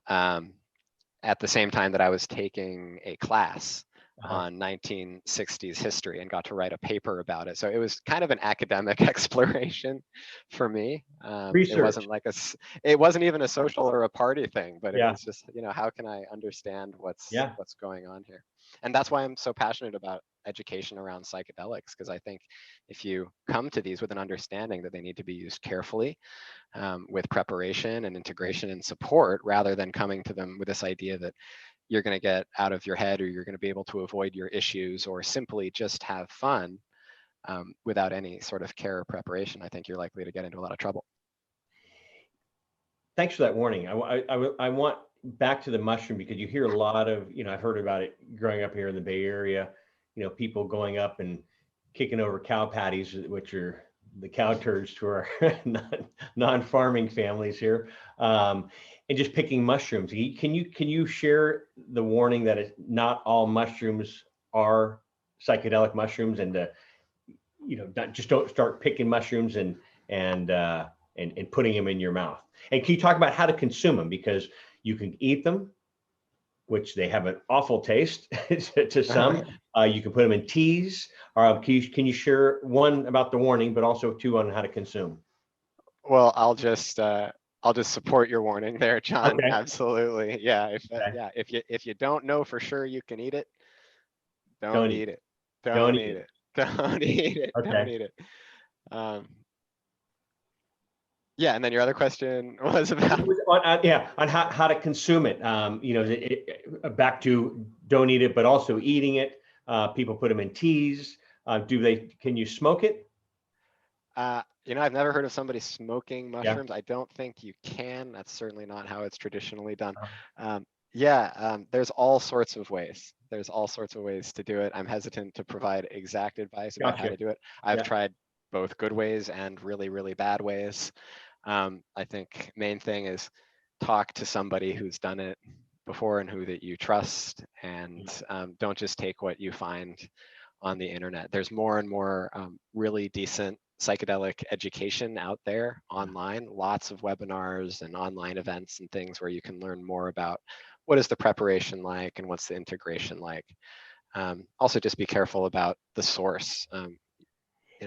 at the same time that I was taking a class on 1960s history and got to write a paper about it. So it was kind of an academic exploration for me. It wasn't like it wasn't even a social or a party thing, but it was just, how can I understand what's going on here? And that's why I'm so passionate about education around psychedelics, because I think if you come to these with an understanding that they need to be used carefully, with preparation and integration and support, rather than coming to them with this idea that you're going to get out of your head or you're going to be able to avoid your issues or simply just have fun without any sort of care or preparation, I think you're likely to get into a lot of trouble.
Thanks for that warning. I want back to the mushroom, because you hear a lot of, I've heard about it growing up here in the Bay Area, people going up and kicking over cow patties, which are the cow turds to our non-farming families here, and just picking mushrooms. Can you share the warning that not all mushrooms are psychedelic mushrooms, and don't start picking mushrooms and putting them in your mouth? And can you talk about how to consume them, because you can eat them, which they have an awful taste to some. You can put them in teas. Can you share one about the warning, but also two on how to consume?
Well, I'll just support your warning there, John.
Okay.
Absolutely. Yeah. If you don't know for sure you can eat it, don't eat it. Don't eat it. Don't eat it.
Okay.
Don't eat it. Yeah, and then your other question was about
on how to consume it. Back to don't eat it, but also eating it. People put them in teas. Can you smoke it?
I've never heard of somebody smoking mushrooms. I don't think you can. That's certainly not how it's traditionally done. There's all sorts of ways. There's all sorts of ways to do it. I'm hesitant to provide exact advice about how to do it. I've tried both good ways and really, really bad ways. I think main thing is talk to somebody who's done it before and who that you trust, and don't just take what you find on the internet. There's more and more really decent psychedelic education out there online, lots of webinars and online events and things where you can learn more about what is the preparation like and what's the integration like. Also, just be careful about the source.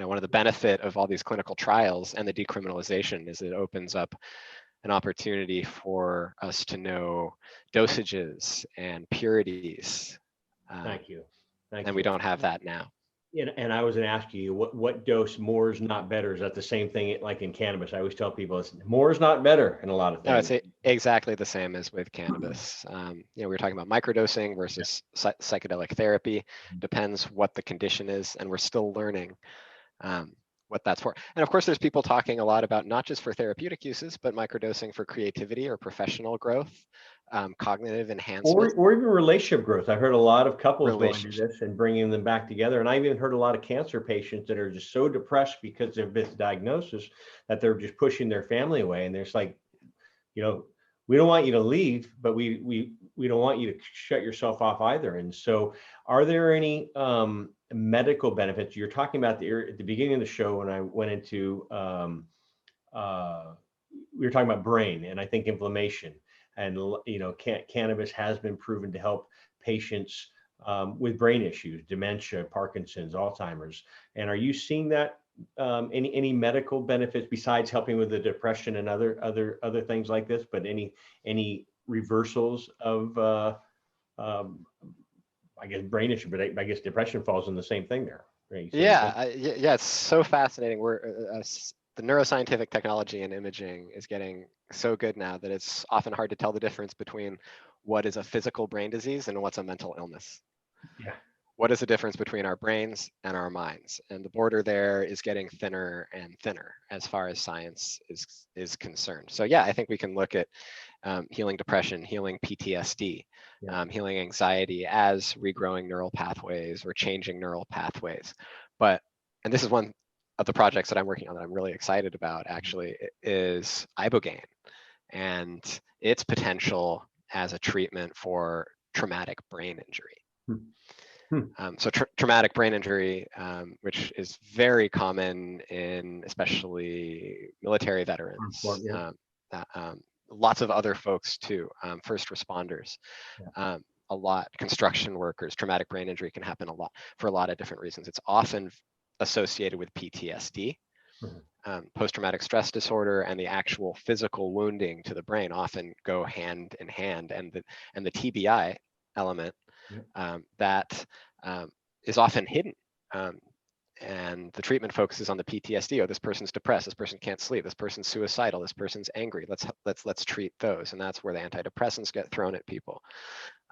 One of the benefit of all these clinical trials and the decriminalization is it opens up an opportunity for us to know dosages and purities.
Thank you.
And we don't have that now.
And I was going to ask you, what dose? More is not better. Is that the same thing like in cannabis? I always tell people more is not better in a lot of
No,
things.
it's exactly the same as with cannabis. We were talking about microdosing versus psychedelic therapy. Depends what the condition is, and we're still learning what that's for. And of course, there's people talking a lot about not just for therapeutic uses, but microdosing for creativity or professional growth, cognitive enhancement.
Or even relationship growth. I heard a lot of couples going to this and bringing them back together. And I even heard a lot of cancer patients that are just so depressed because of this diagnosis that they're just pushing their family away. And there's like, we don't want you to leave, but we don't want you to shut yourself off either. And so are there any medical benefits? You're talking about at the beginning of the show when I went into, we were talking about brain and I think inflammation. And cannabis has been proven to help patients with brain issues, dementia, Parkinson's, Alzheimer's. And are you seeing that any medical benefits besides helping with the depression and other things like this? But any reversals of I guess brain issue, but I guess depression falls in the same thing there. Right?
Yeah, it's so fascinating. The neuroscientific technology and imaging is getting so good now that it's often hard to tell the difference between what is a physical brain disease and what's a mental illness.
Yeah.
What is the difference between our brains and our minds? And the border there is getting thinner and thinner as far as science is concerned. So yeah, I think we can look at healing depression, healing PTSD, healing anxiety as regrowing neural pathways or changing neural pathways. And this is one of the projects that I'm working on that I'm really excited about actually is ibogaine and its potential as a treatment for traumatic brain injury. So traumatic brain injury, which is very common in especially military veterans, lots of other folks too, first responders, a lot, construction workers. Traumatic brain injury can happen a lot for a lot of different reasons. It's often associated with PTSD, post-traumatic stress disorder, and the actual physical wounding to the brain often go hand in hand. And the TBI element that is often hidden. And the treatment focuses on the PTSD. Oh, this person's depressed. This person can't sleep. This person's suicidal. This person's angry. Let's treat those. And that's where the antidepressants get thrown at people.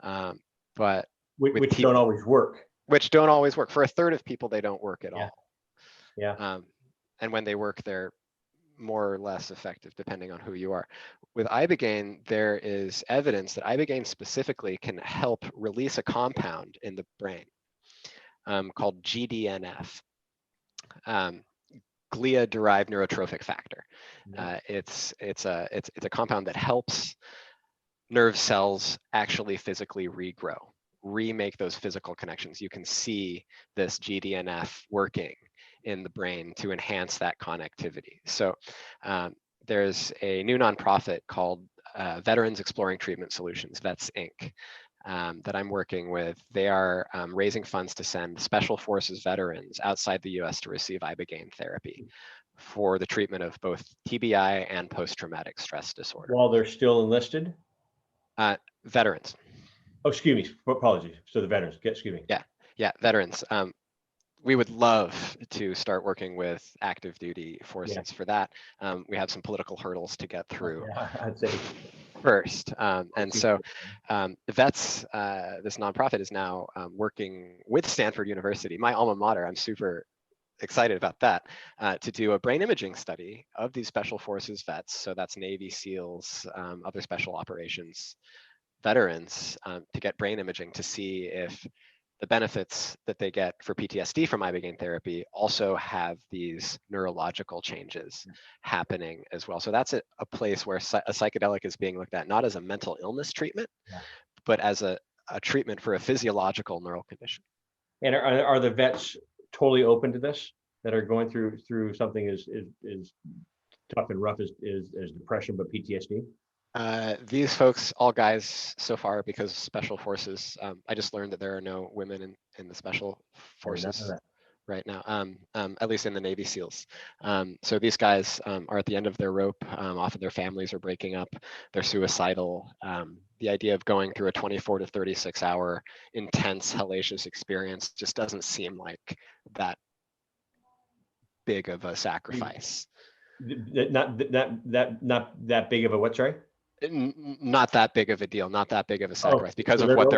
But
which don't always work.
Which don't always work. For a third of people, they don't work at all.
Yeah.
And when they work, they're more or less effective depending on who you are. With ibogaine, there is evidence that ibogaine specifically can help release a compound in the brain called GDNF, glia-derived neurotrophic factor. It's a compound that helps nerve cells actually physically regrow, remake those physical connections. You can see this GDNF working in the brain to enhance that connectivity. So there's a new nonprofit called Veterans Exploring Treatment Solutions, Vets Inc., that I'm working with. They are raising funds to send Special Forces veterans outside the US to receive ibogaine therapy for the treatment of both TBI and post-traumatic stress disorder.
While they're still enlisted?
Veterans.
Oh, excuse me, apologies. So the veterans, excuse me.
Yeah, veterans. We would love to start working with active duty forces for that. We have some political hurdles to get through
I'd say
first. And so Vets, this nonprofit is now working with Stanford University, my alma mater. I'm super excited about that, to do a brain imaging study of these special forces vets. So that's Navy SEALs, other special operations veterans, to get brain imaging to see if the benefits that they get for PTSD from ibogaine therapy also have these neurological changes happening as well. So that's a place where a psychedelic is being looked at, not as a mental illness treatment, but as a treatment for a physiological neural condition.
And are the vets totally open to this, that are going through something as tough and rough as depression, but PTSD?
These folks, all guys so far, because special forces, I just learned that there are no women in the special forces right now, at least in the Navy SEALs. So these guys are at the end of their rope. Often their families are breaking up. They're suicidal. The idea of going through a 24 to 36 hour intense hellacious experience just doesn't seem like that big of a sacrifice.
Not that big of a what? Sorry.
Not that big of a deal, not that big of a sacrifice because
so
of what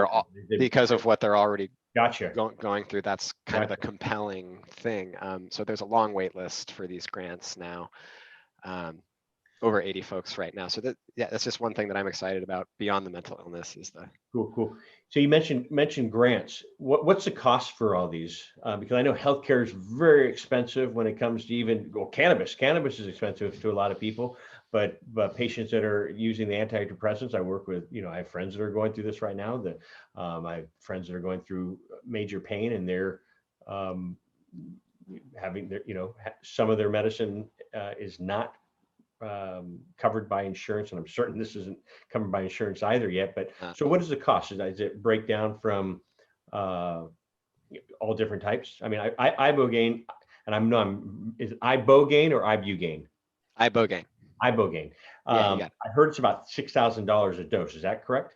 they're already
Gotcha.
going through. That's kind of a compelling thing. So there's a long wait list for these grants now. Over 80 folks right now. So that's just one thing that I'm excited about beyond the mental illness is the
Cool. So you mentioned grants. What's the cost for all these? Because I know healthcare is very expensive when it comes to even cannabis. Cannabis is expensive to a lot of people, but patients that are using the antidepressants, I work with. I have friends that are going through this right now. That I have friends that are going through major pain, and they're having their some of their medicine is not covered by insurance, and I'm certain this isn't covered by insurance either yet. But so what is the cost? Does it break down from all different types? I mean, ibogaine, and is it ibogaine or ibogaine?
ibogaine.
Ibogaine.
Yeah,
I heard it's about $6,000 a dose. Is that correct?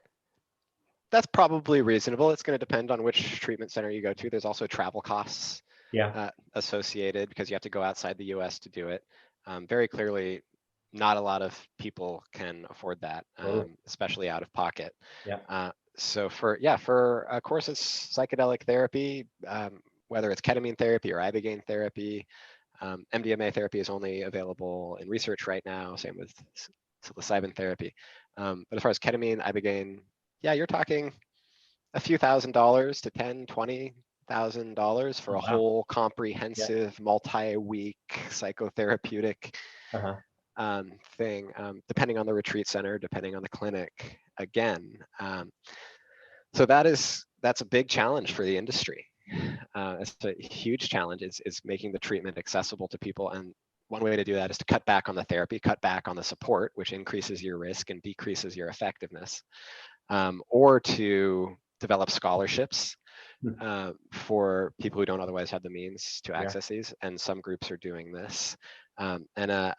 That's probably reasonable. It's going to depend on which treatment center you go to. There's also travel costs associated because you have to go outside the U.S. to do it. Very clearly, not a lot of people can afford that, especially out of pocket. So for a course of psychedelic therapy, whether it's ketamine therapy or ibogaine therapy, MDMA therapy is only available in research right now. Same with psilocybin therapy. But as far as ketamine, ibogaine, you're talking a few $1,000s to $10,000-$20,000 for a whole comprehensive multi-week psychotherapeutic thing, depending on the retreat center, depending on the clinic again. So that's a big challenge for the industry. It's a huge challenge is making the treatment accessible to people. And one way to do that is to cut back on the therapy, cut back on the support, which increases your risk and decreases your effectiveness, or to develop scholarships for people who don't otherwise have the means to access these. And some groups are doing this. And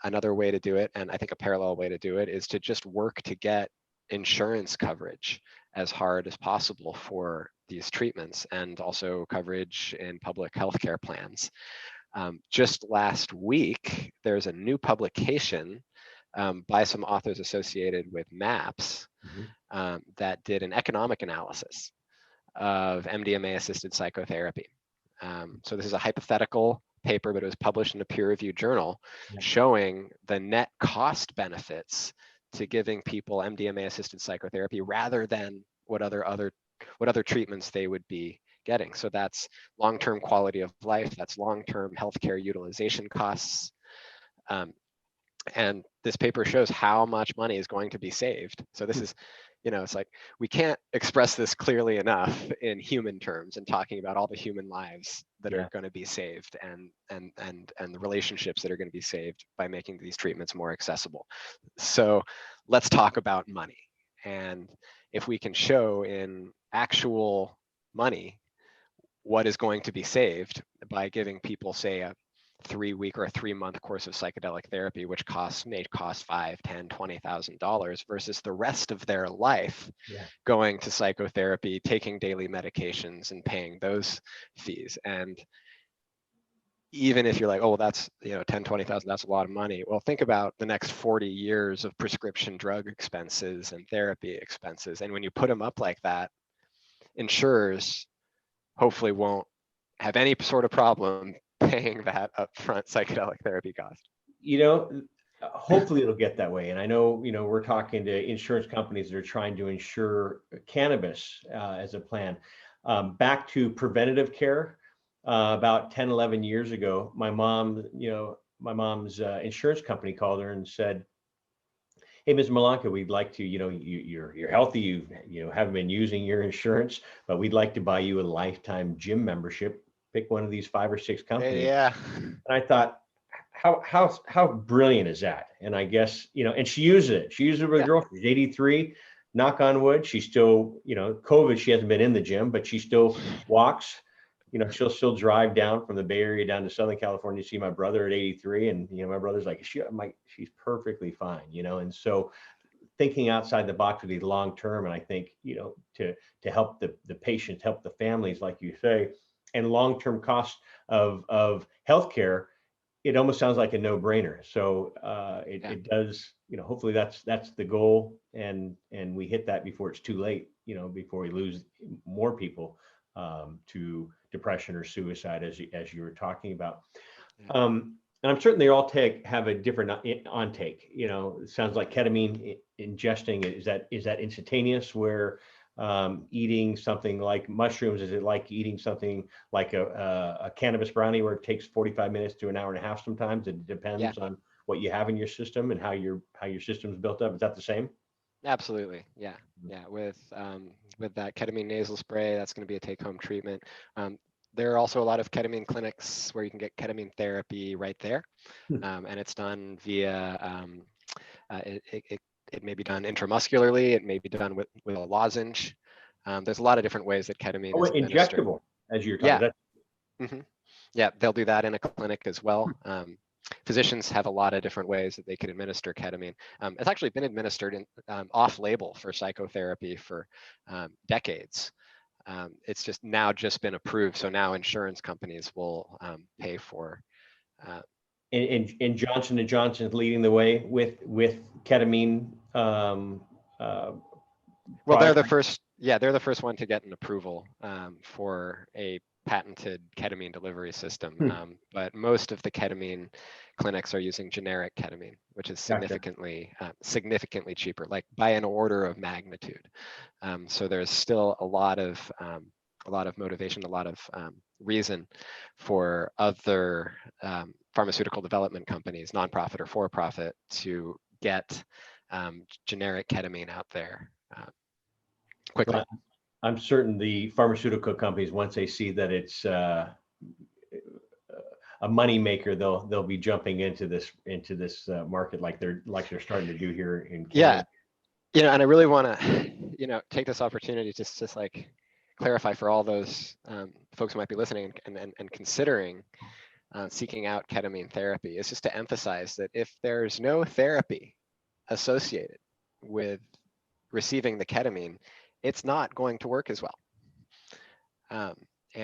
another way to do it, and I think a parallel way to do it, is to just work to get insurance coverage as hard as possible for these treatments, and also coverage in public healthcare plans. Just last week, there's a new publication by some authors associated with MAPS that did an economic analysis of MDMA-assisted psychotherapy. So this is a hypothetical paper, but it was published in a peer-reviewed journal showing the net cost benefits to giving people MDMA-assisted psychotherapy rather than what other treatments they would be getting. So that's long-term quality of life, that's long-term healthcare utilization costs. And this paper shows how much money is going to be saved. So this is, it's like, we can't express this clearly enough in human terms and talking about all the human lives that are going to be saved and the relationships that are going to be saved by making these treatments more accessible. So let's talk about money. And if we can show in actual money what is going to be saved by giving people, say, a 3-week or a 3-month course of psychedelic therapy, which may cost $5,000, $10,000, $20,000 versus the rest of their life going to psychotherapy, taking daily medications and paying those fees. And even if you're like, oh, well, that's $10,000, $20,000, that's a lot of money. Well, think about the next 40 years of prescription drug expenses and therapy expenses. And when you put them up like that, insurers hopefully won't have any sort of problem paying that upfront psychedelic therapy cost.
Hopefully it'll get that way. And I know, we're talking to insurance companies that are trying to insure cannabis as a plan. Back to preventative care, about 10, 11 years ago, my mom's insurance company called her and said, hey, Ms. Malanka, we'd like to, you're healthy, you haven't been using your insurance, but we'd like to buy you a lifetime gym membership. Pick one of these 5 or 6 companies. And I thought, how brilliant is that? And I guess, and she used it. She used it with a girl. She's 83. Knock on wood. She's still, COVID, she hasn't been in the gym, but she still walks, she'll drive down from the Bay Area down to Southern California to see my brother at 83. And, my brother's like, she's perfectly fine, and so thinking outside the box would be long-term. And I think, to help the patients, help the families, like you say, and long-term costs of healthcare, it almost sounds like a no-brainer. So it does, hopefully that's the goal, and we hit that before it's too late, before we lose more people to depression or suicide, as you were talking about. And I'm certain they all have a different intake. It sounds like ketamine ingesting, is that instantaneous, where eating something like mushrooms, is it like eating something like a cannabis brownie, where it takes 45 minutes to an hour and a half sometimes? It depends on what you have in your system and how your system's built up. Is that the same?
Absolutely. Yeah. With that ketamine nasal spray, that's going to be a take-home treatment. There are also a lot of ketamine clinics where you can get ketamine therapy right there, and it's done via. It may be done intramuscularly. It may be done with a lozenge. There's a lot of different ways that ketamine is administered.
Injectable, as you're talking about.
Yeah, they'll do that in a clinic as well. Physicians have a lot of different ways that they can administer ketamine. It's actually been administered in off-label for psychotherapy for decades. It's just been approved, so now insurance companies will pay for.
And Johnson & Johnson is leading the way with ketamine.
Well, they're the first. Yeah, they're the first one to get an approval for a patented ketamine delivery system. But most of the ketamine clinics are using generic ketamine, which is significantly cheaper, like by an order of magnitude. So there's still a lot of motivation, a lot of reason for other pharmaceutical development companies, nonprofit or for-profit, to get generic ketamine out there quickly.
Well, I'm certain the pharmaceutical companies, once they see that it's a money maker, they'll be jumping into this market like they're starting to do here in Canada.
Yeah, and I really want to take this opportunity to just like clarify for all those folks who might be listening and considering seeking out ketamine therapy, is just to emphasize that if there's no therapy associated with receiving the ketamine, it's not going to work as well. And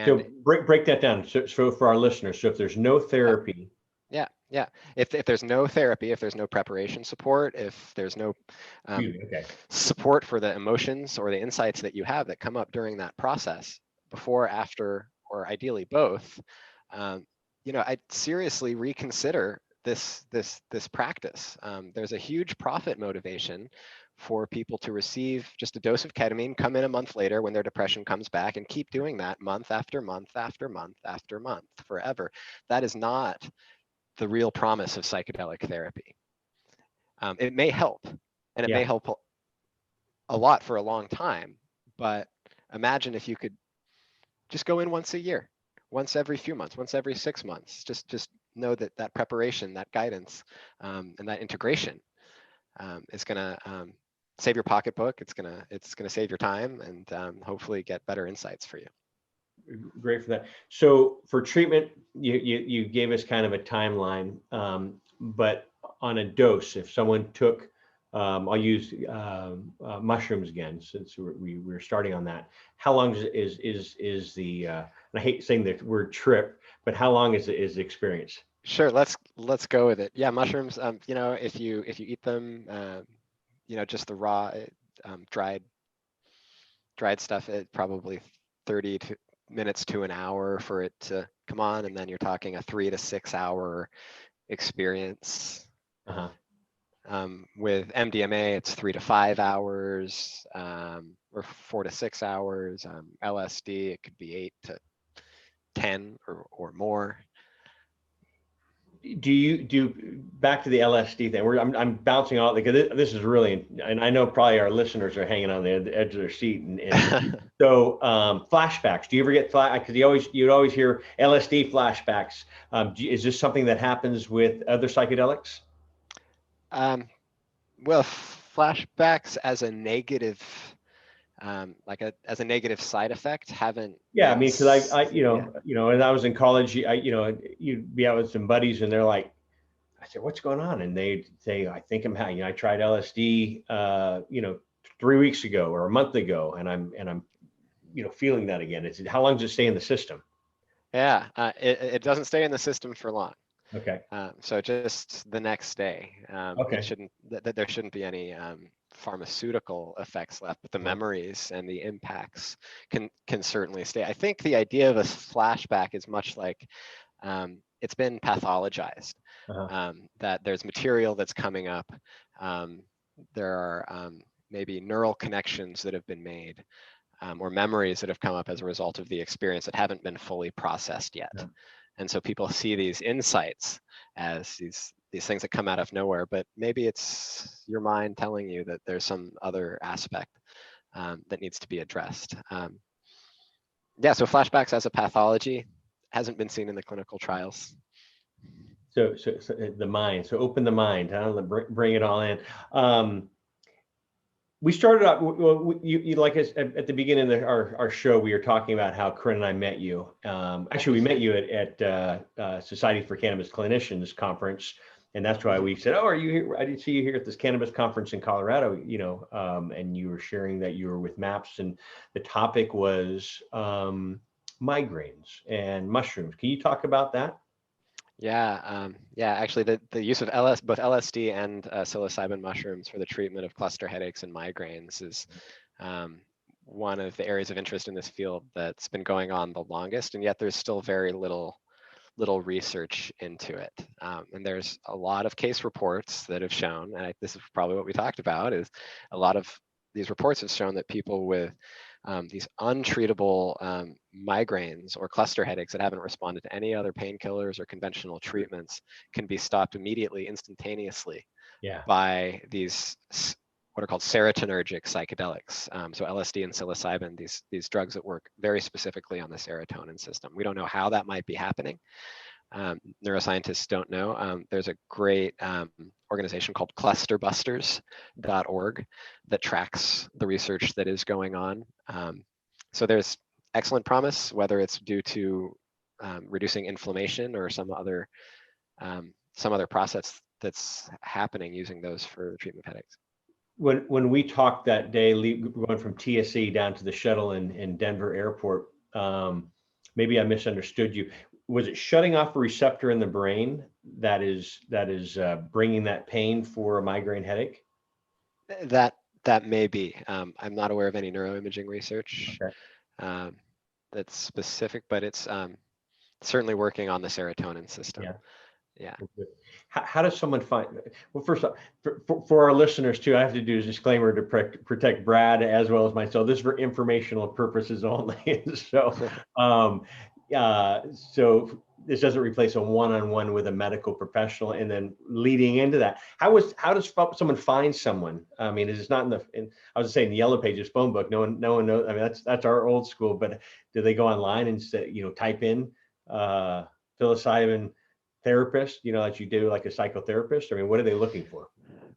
so break that down. So for our listeners, so if there's no therapy.
Yeah. If there's no therapy, if there's no preparation support, if there's no support for the emotions or the insights that you have that come up during that process, before, after, or ideally both, I'd seriously reconsider this practice. There's a huge profit motivation for people to receive just a dose of ketamine, come in a month later when their depression comes back, and keep doing that month after month after month after month forever. That is not the real promise of psychedelic therapy. It may help, and it may help a lot for a long time, but imagine if you could just go in once a year, once every few months, once every 6 months. Just know that preparation, that guidance, and that integration is going to save your pocketbook. It's gonna save your time, and hopefully get better insights for you.
Great for that. So for treatment, you gave us kind of a timeline, but on a dose, if someone took, I'll use mushrooms again, since we're starting on that. How long is the and I hate saying the word trip, but how long is the experience?
Sure, let's go with it. Yeah, mushrooms. If you eat them, just the raw, dried stuff, it probably 30 minutes to an hour for it to come on, and then you're talking a 3 to 6 hour experience. With MDMA, it's 3 to 5 hours, or 4 to 6 hours. LSD, it could be 8 to 10 or more.
Do you do, back to the LSD thing? I'm bouncing out, because this is really, and I know probably our listeners are hanging on the edge of their seat. And so flashbacks. Do you ever get because you'd always hear LSD flashbacks? Is this something that happens with other psychedelics?
Well, flashbacks as a negative like as a negative side effect haven't
Yeah, I
been
mean, because
yeah.
when I was in college, you'd be out with some buddies, and they're like, I said, "What's going on?" And they say, "I think I'm having. I tried LSD, 3 weeks ago or a month ago, and I'm feeling that again." It's how long does it stay in the system?
Yeah, it doesn't stay in the system for long.
Okay.
So just the next day, it
Okay.
shouldn't that there shouldn't be any pharmaceutical effects left, but the
Uh-huh.
memories and the impacts can certainly stay. I think the idea of a flashback is much like it's been pathologized,
Uh-huh.
that there's material that's coming up. There are maybe neural connections that have been made, or memories that have come up as a result of the experience that haven't been fully processed yet.
Yeah.
And so people see these insights as these things that come out of nowhere, but maybe it's your mind telling you that there's some other aspect that needs to be addressed. Yeah, so flashbacks as a pathology hasn't been seen in the clinical trials.
So the mind. So open the mind. Huh? Bring it all in. We started out. Well, you like us at the beginning of our show. We were talking about how Corinne and I met you. Actually, we met you at Society for Cannabis Clinicians conference, and that's why we said, "Oh, are you here? I did see you here at this cannabis conference in Colorado." And you were sharing that you were with MAPS, and the topic was migraines and mushrooms. Can you talk about that?
Yeah, actually, the use of both LSD and psilocybin mushrooms for the treatment of cluster headaches and migraines is one of the areas of interest in this field that's been going on the longest, and yet there's still very little research into it. And there's a lot of case reports that have shown, and this is probably what we talked about, is a lot of these reports have shown that people with these untreatable migraines or cluster headaches that haven't responded to any other painkillers or conventional treatments can be stopped immediately, instantaneously,
Yeah.
by these what are called serotonergic psychedelics. So LSD and psilocybin, these drugs that work very specifically on the serotonin system. We don't know how that might be happening. Neuroscientists don't know. There's a great organization called clusterbusters.org that tracks the research that is going on. So there's excellent promise, whether it's due to reducing inflammation or some other process that's happening using those for the treatment of headaches.
When we talked that day, going from TSE down to the shuttle in Denver Airport, maybe I misunderstood you. Was it shutting off a receptor in the brain that is bringing that pain for a migraine headache?
That may be. I'm not aware of any neuroimaging research that's specific, but it's certainly working on the serotonin system. Yeah.
How does someone find? Well, first off, for our listeners too, I have to do a disclaimer to protect Brad as well as myself. This is for informational purposes only. So, so this doesn't replace a one-on-one with a medical professional. And then leading into that, how does someone find someone? I mean, is it not I was saying the Yellow Pages phone book? No one knows. I mean, that's our old school. But do they go online and say, type in psilocybin therapist, like you do like a psychotherapist? I mean, what are they looking for?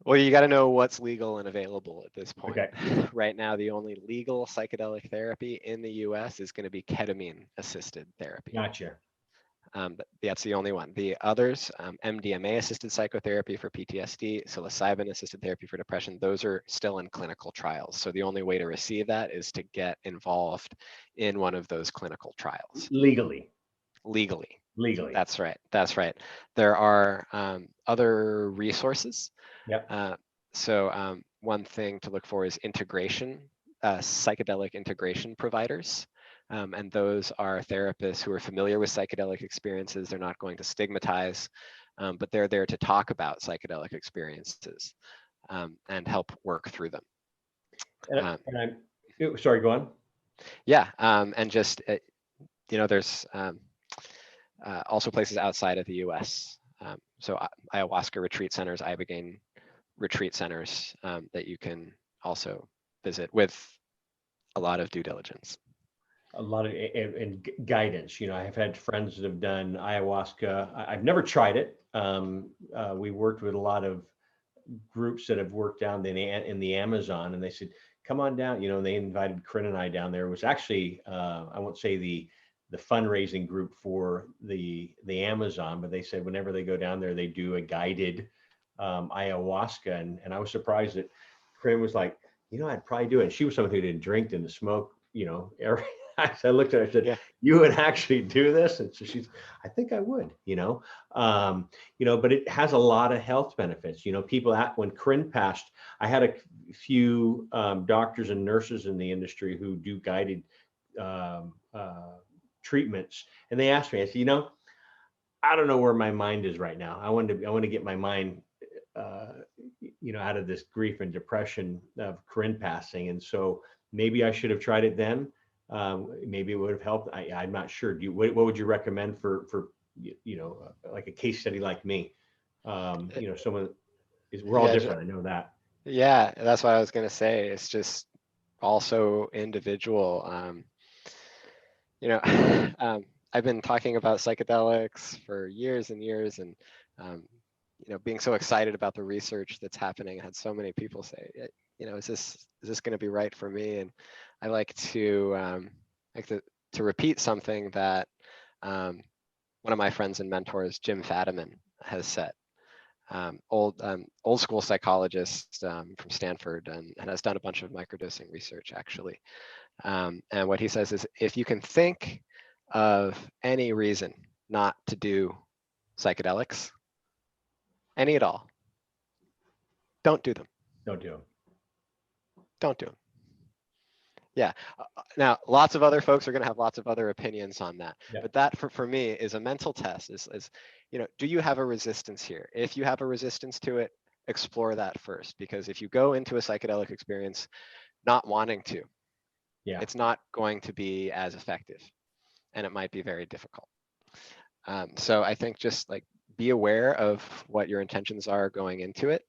Well, you got to know what's legal and available at this point.
Okay.
Right now, the only legal psychedelic therapy in the US is going to be ketamine assisted therapy.
Gotcha.
That's the only one. The others, MDMA assisted psychotherapy for PTSD, psilocybin assisted therapy for depression, those are still in clinical trials. So the only way to receive that is to get involved in one of those clinical trials.
Legally.
That's right. There are other resources.
Yep.
So one thing to look for is integration, psychedelic integration providers. And those are therapists who are familiar with psychedelic experiences. They're not going to stigmatize, but they're there to talk about psychedelic experiences and help work through them.
Sorry, go on.
Yeah, and just, there's also places outside of the US. So ayahuasca retreat centers, ibogaine retreat centers that you can also visit with a lot of due diligence.
A lot of and guidance. I've had friends that have done ayahuasca. I've never tried it. We worked with a lot of groups that have worked down in the Amazon, and they said, come on down. You know, they invited Corinne and I down there. It was actually, I won't say the fundraising group for the Amazon, but they said whenever they go down there, they do a guided ayahuasca. And I was surprised that Corinne was like, you know, I'd probably do it. And she was someone who didn't drink, didn't smoke, you know, every, I looked at her, I said,
Yeah.
you would actually do this? And so she's, I think I would, you know, but it has a lot of health benefits. You know, when Corinne passed, I had a few doctors and nurses in the industry who do guided treatments. And they asked me, I said, you know, I don't know where my mind is right now. I want to get my mind, you know, out of this grief and depression of Corinne passing. And so maybe I should have tried it then. Maybe it would have helped. I'm not sure. What would you recommend for you know, like a case study like me? You know, someone we're all
Yeah,
different. I know that.
yeah, that's what I was going to say. It's just also individual. You know, I've been talking about psychedelics for years and years, and you know, being so excited about the research that's happening. I had so many people say, you know, is this going to be right for me? And I like to repeat something that one of my friends and mentors, Jim Fadiman, has said. Old school psychologist from Stanford, and has done a bunch of microdosing research actually. And what he says is, if you can think of any reason not to do psychedelics, any at all, don't do them.
Don't do them.
Don't do them. Yeah. Now, lots of other folks are going to have lots of other opinions on that.
Yeah.
But that for me is a mental test. Is, you know, do you have a resistance here? If you have a resistance to it, explore that first. Because if you go into a psychedelic experience not wanting to,
Yeah.
it's not going to be as effective, and it might be very difficult. So I think just like be aware of what your intentions are going into it.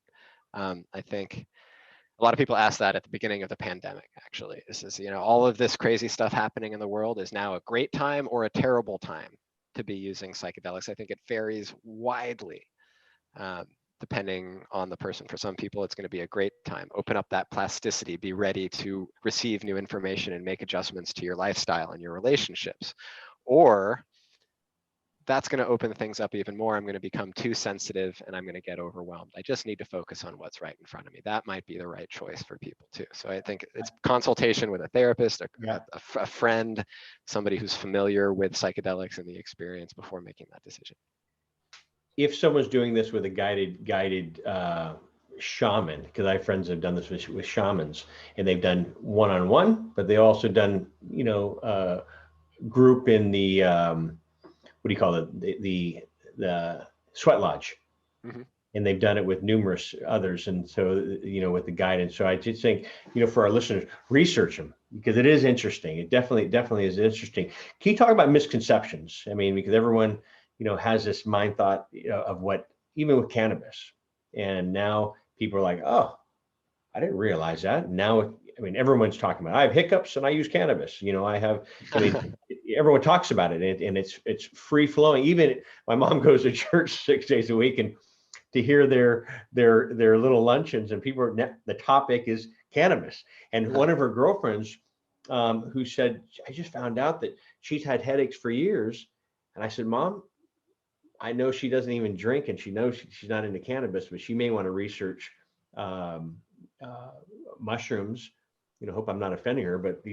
I think a lot of people ask that at the beginning of the pandemic, actually. This is, you know, all of this crazy stuff happening in the world, is now a great time or a terrible time to be using psychedelics. I think it varies widely depending on the person. For some people, it's going to be a great time. Open up that plasticity, be ready to receive new information and make adjustments to your lifestyle and your relationships. Or that's going to open things up even more. I'm going to become too sensitive and I'm going to get overwhelmed. I just need to focus on what's right in front of me. That might be the right choice for people too. So I think it's consultation with a therapist, a friend, somebody who's familiar with psychedelics and the experience before making that decision.
If someone's doing this with a guided shaman, because I have friends that have done this with shamans, and they've done one-on-one, but they also done, you know, group in the what do you call it, the sweat lodge. Mm-hmm. And they've done it with numerous others, and so, you know, with the guidance. So I just think, you know, for our listeners, research them, because it is interesting. It definitely is interesting. Can you talk about misconceptions? I mean, because everyone, you know, has this mind thought, you know, of what, even with cannabis, and now people are like, oh, I didn't realize that. Now, I mean, everyone's talking about, I have hiccups and I use cannabis. You know, I mean, everyone talks about it, and it's free flowing. Even my mom goes to church 6 days a week, and to hear their little luncheons, and people are, the topic is cannabis. And one of her girlfriends who said, I just found out that she's had headaches for years. And I said, Mom, I know she doesn't even drink, and she knows she's not into cannabis, but she may want to research mushrooms. You know, hope I'm not offending her, but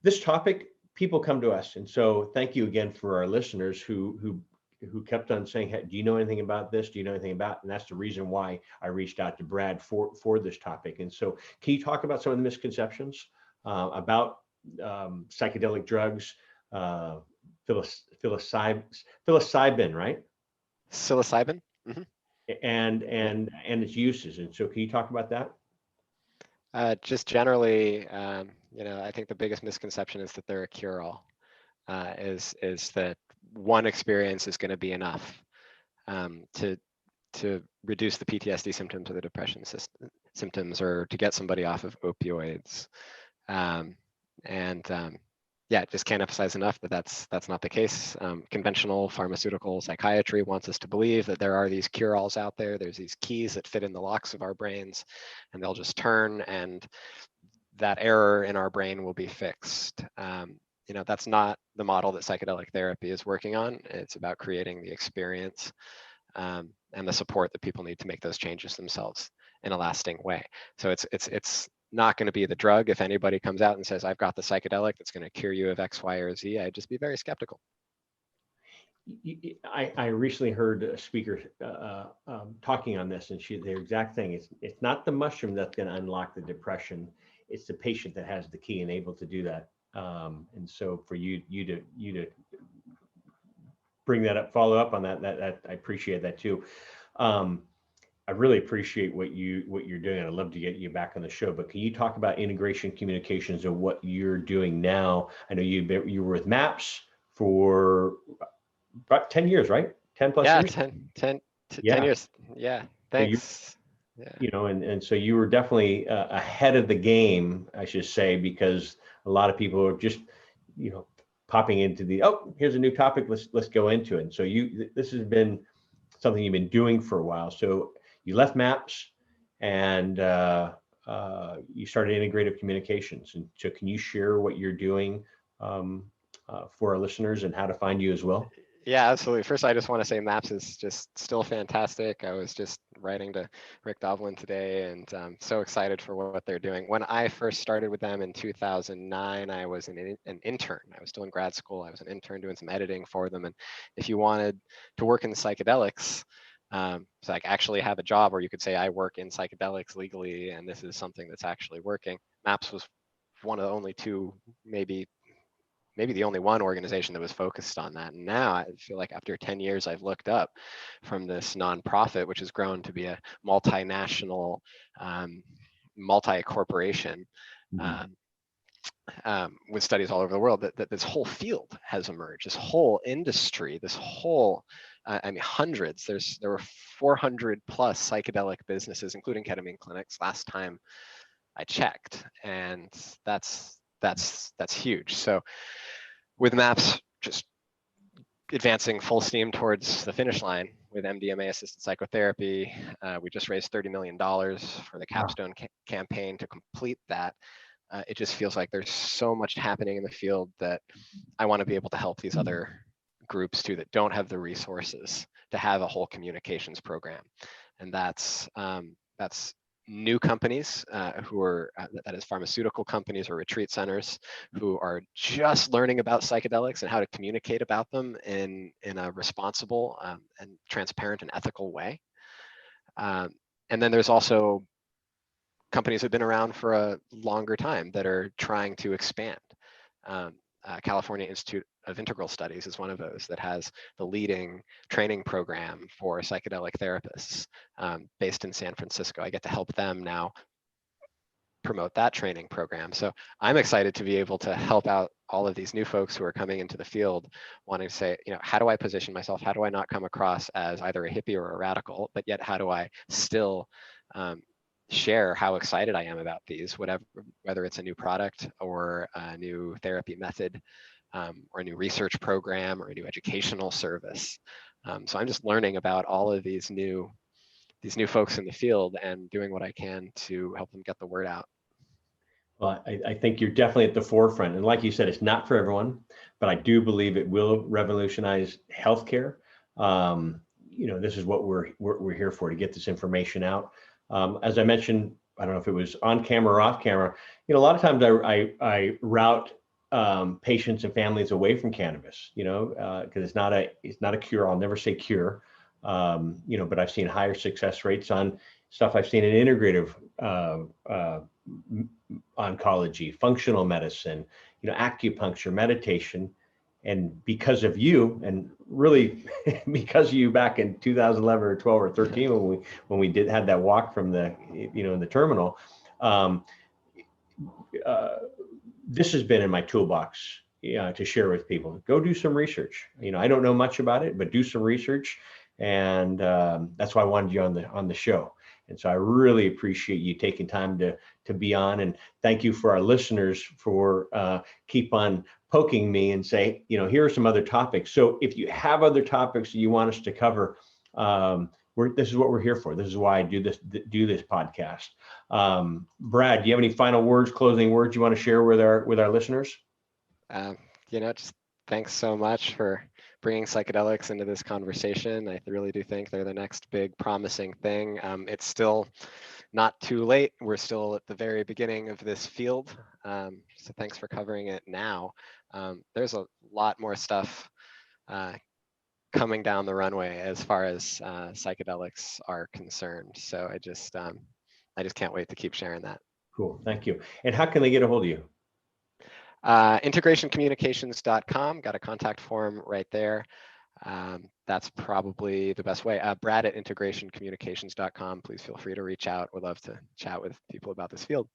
this topic, people come to us. And so thank you again for our listeners who kept on saying, hey, do you know anything about this? Do you know anything about? And that's the reason why I reached out to Brad for this topic. And so can you talk about some of the misconceptions about psychedelic drugs, psilocybin, right?
Psilocybin.
Mm-hmm. And its uses. And so can you talk about that?
Just generally, you know, I think the biggest misconception is that they're a cure-all. Is that one experience is going to be enough to reduce the PTSD symptoms or the depression symptoms, or to get somebody off of opioids. yeah, just can't emphasize enough that that's not the case. Conventional pharmaceutical psychiatry wants us to believe that there are these cure-alls out there. There's these keys that fit in the locks of our brains, and they'll just turn, and that error in our brain will be fixed. That's not the model that psychedelic therapy is working on. It's about creating the experience and the support that people need to make those changes themselves in a lasting way. So it's not going to be the drug. If anybody comes out and says, I've got the psychedelic that's going to cure you of X, Y, or Z, I'd just be very skeptical.
I recently heard a speaker talking on this, and their exact thing is, it's not the mushroom that's going to unlock the depression. It's the patient that has the key and able to do that. And so for you to bring that up, follow up on that I appreciate that too. I really appreciate what you're doing. I'd love to get you back on the show, but can you talk about integration communications and what you're doing now? I know you were with MAPS for about 10 years, right? 10 plus years?
10 years. Yeah, thanks.
So and so you were definitely ahead of the game, I should say, because a lot of people are just, popping into here's a new topic, let's go into it. And so this has been something you've been doing for a while. So you left MAPS and you started integrative communications. And so can you share what you're doing for our listeners and how to find you as well?
Yeah, absolutely. First, I just want to say MAPS is just still fantastic. I was just writing to Rick Doblin today, and I'm so excited for what they're doing. When I first started with them in 2009, I was an intern. I was still in grad school. I was an intern doing some editing for them. And if you wanted to work in psychedelics, so like actually have a job where you could say, I work in psychedelics legally, and this is something that's actually working. MAPS was one of the only two, maybe the only one organization that was focused on that. And now I feel like after 10 years, I've looked up from this nonprofit, which has grown to be a multinational, multi-corporation with studies all over the world, that this whole field has emerged, this whole industry, this whole, hundreds. There were 400 plus psychedelic businesses, including ketamine clinics, last time I checked. And that's huge. So with MAPS just advancing full steam towards the finish line with MDMA assisted psychotherapy, we just raised $30 million for the capstone campaign to complete that. It just feels like there's so much happening in the field that I want to be able to help these other groups too that don't have the resources to have a whole communications program. And that's new companies who are, that is pharmaceutical companies or retreat centers who are just learning about psychedelics and how to communicate about them in a responsible and transparent and ethical way. And then there's also companies that have been around for a longer time that are trying to expand. California Institute of Integral Studies is one of those that has the leading training program for psychedelic therapists based in San Francisco. I get to help them now promote that training program. So I'm excited to be able to help out all of these new folks who are coming into the field wanting to say, how do I position myself? How do I not come across as either a hippie or a radical, but yet how do I still share how excited I am about these, whether it's a new product or a new therapy method or a new research program or a new educational service. So I'm just learning about all of these new folks in the field and doing what I can to help them get the word out.
Well, I think you're definitely at the forefront. And like you said, it's not for everyone, but I do believe it will revolutionize healthcare. This is what we're here for, to get this information out. As I mentioned, I don't know if it was on camera or off camera, a lot of times I route patients and families away from cannabis, because it's not a cure. I'll never say cure, but I've seen higher success rates on stuff I've seen in integrative oncology, functional medicine, acupuncture, meditation. And because of you, and really because of you back in 2011 or 12 or 13, when we had that walk from the, in the terminal, this has been in my toolbox to share with people. Go do some research. I don't know much about it, but do some research. And that's why I wanted you on the show. And so I really appreciate you taking time to be on, and thank you for our listeners for keep on poking me and say, here are some other topics. So if you have other topics that you want us to cover, this is what we're here for. This is why I do this podcast. Brad, do you have any final words, closing words you want to share with our listeners?
Just thanks so much for bringing psychedelics into this conversation. I really do think they're the next big promising thing. It's still not too late. We're still at the very beginning of this field. So thanks for covering it now. There's a lot more stuff coming down the runway as far as psychedelics are concerned. So I just can't wait to keep sharing that.
Cool, thank you. And how can they get a hold of you?
Integrationcommunications.com, got a contact form right there. That's probably the best way. Brad at integrationcommunications.com. Please feel free to reach out. Would love to chat with people about this field.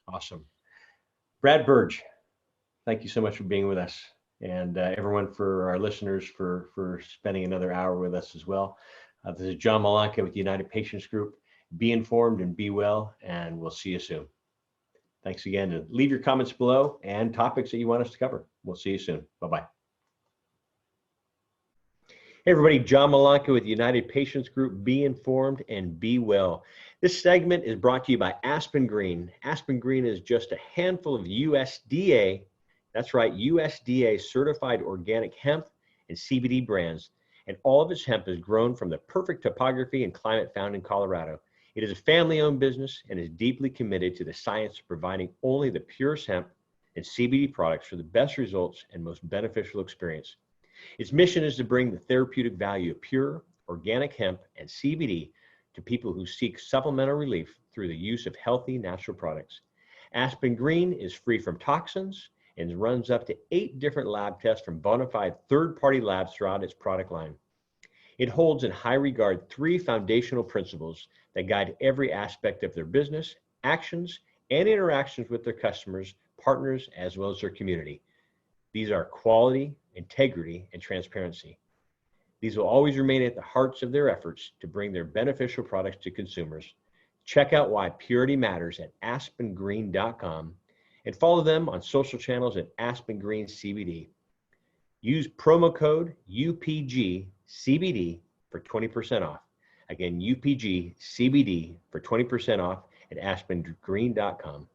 Awesome. Brad Burge, thank you so much for being with us. And everyone, for our listeners, for spending another hour with us as well. This is John Malanka with the United Patients Group. Be informed and be well, and we'll see you soon. Thanks again, and leave your comments below and topics that you want us to cover. We'll see you soon. Bye-bye. Hey everybody, John Malanka with the United Patients Group. Be informed and be well. This segment is brought to you by Aspen Green. Aspen Green is just a handful of USDA, that's right, USDA certified organic hemp and CBD brands, and all of its hemp is grown from the perfect topography and climate found in Colorado. It is a family-owned business and is deeply committed to the science of providing only the purest hemp and CBD products for the best results and most beneficial experience. Its mission is to bring the therapeutic value of pure, organic hemp and CBD to people who seek supplemental relief through the use of healthy, natural products. Aspen Green is free from toxins and runs up to 8 different lab tests from bona fide third-party labs throughout its product line. It holds in high regard 3 foundational principles that guide every aspect of their business, actions, and interactions with their customers, partners, as well as their community. These are quality, integrity, and transparency. These will always remain at the hearts of their efforts to bring their beneficial products to consumers. Check out why purity matters at aspengreen.com and follow them on social channels at Aspen Green CBD. Use promo code UPGCBD for 20% off. Again, UPGCBD for 20% off at aspengreen.com.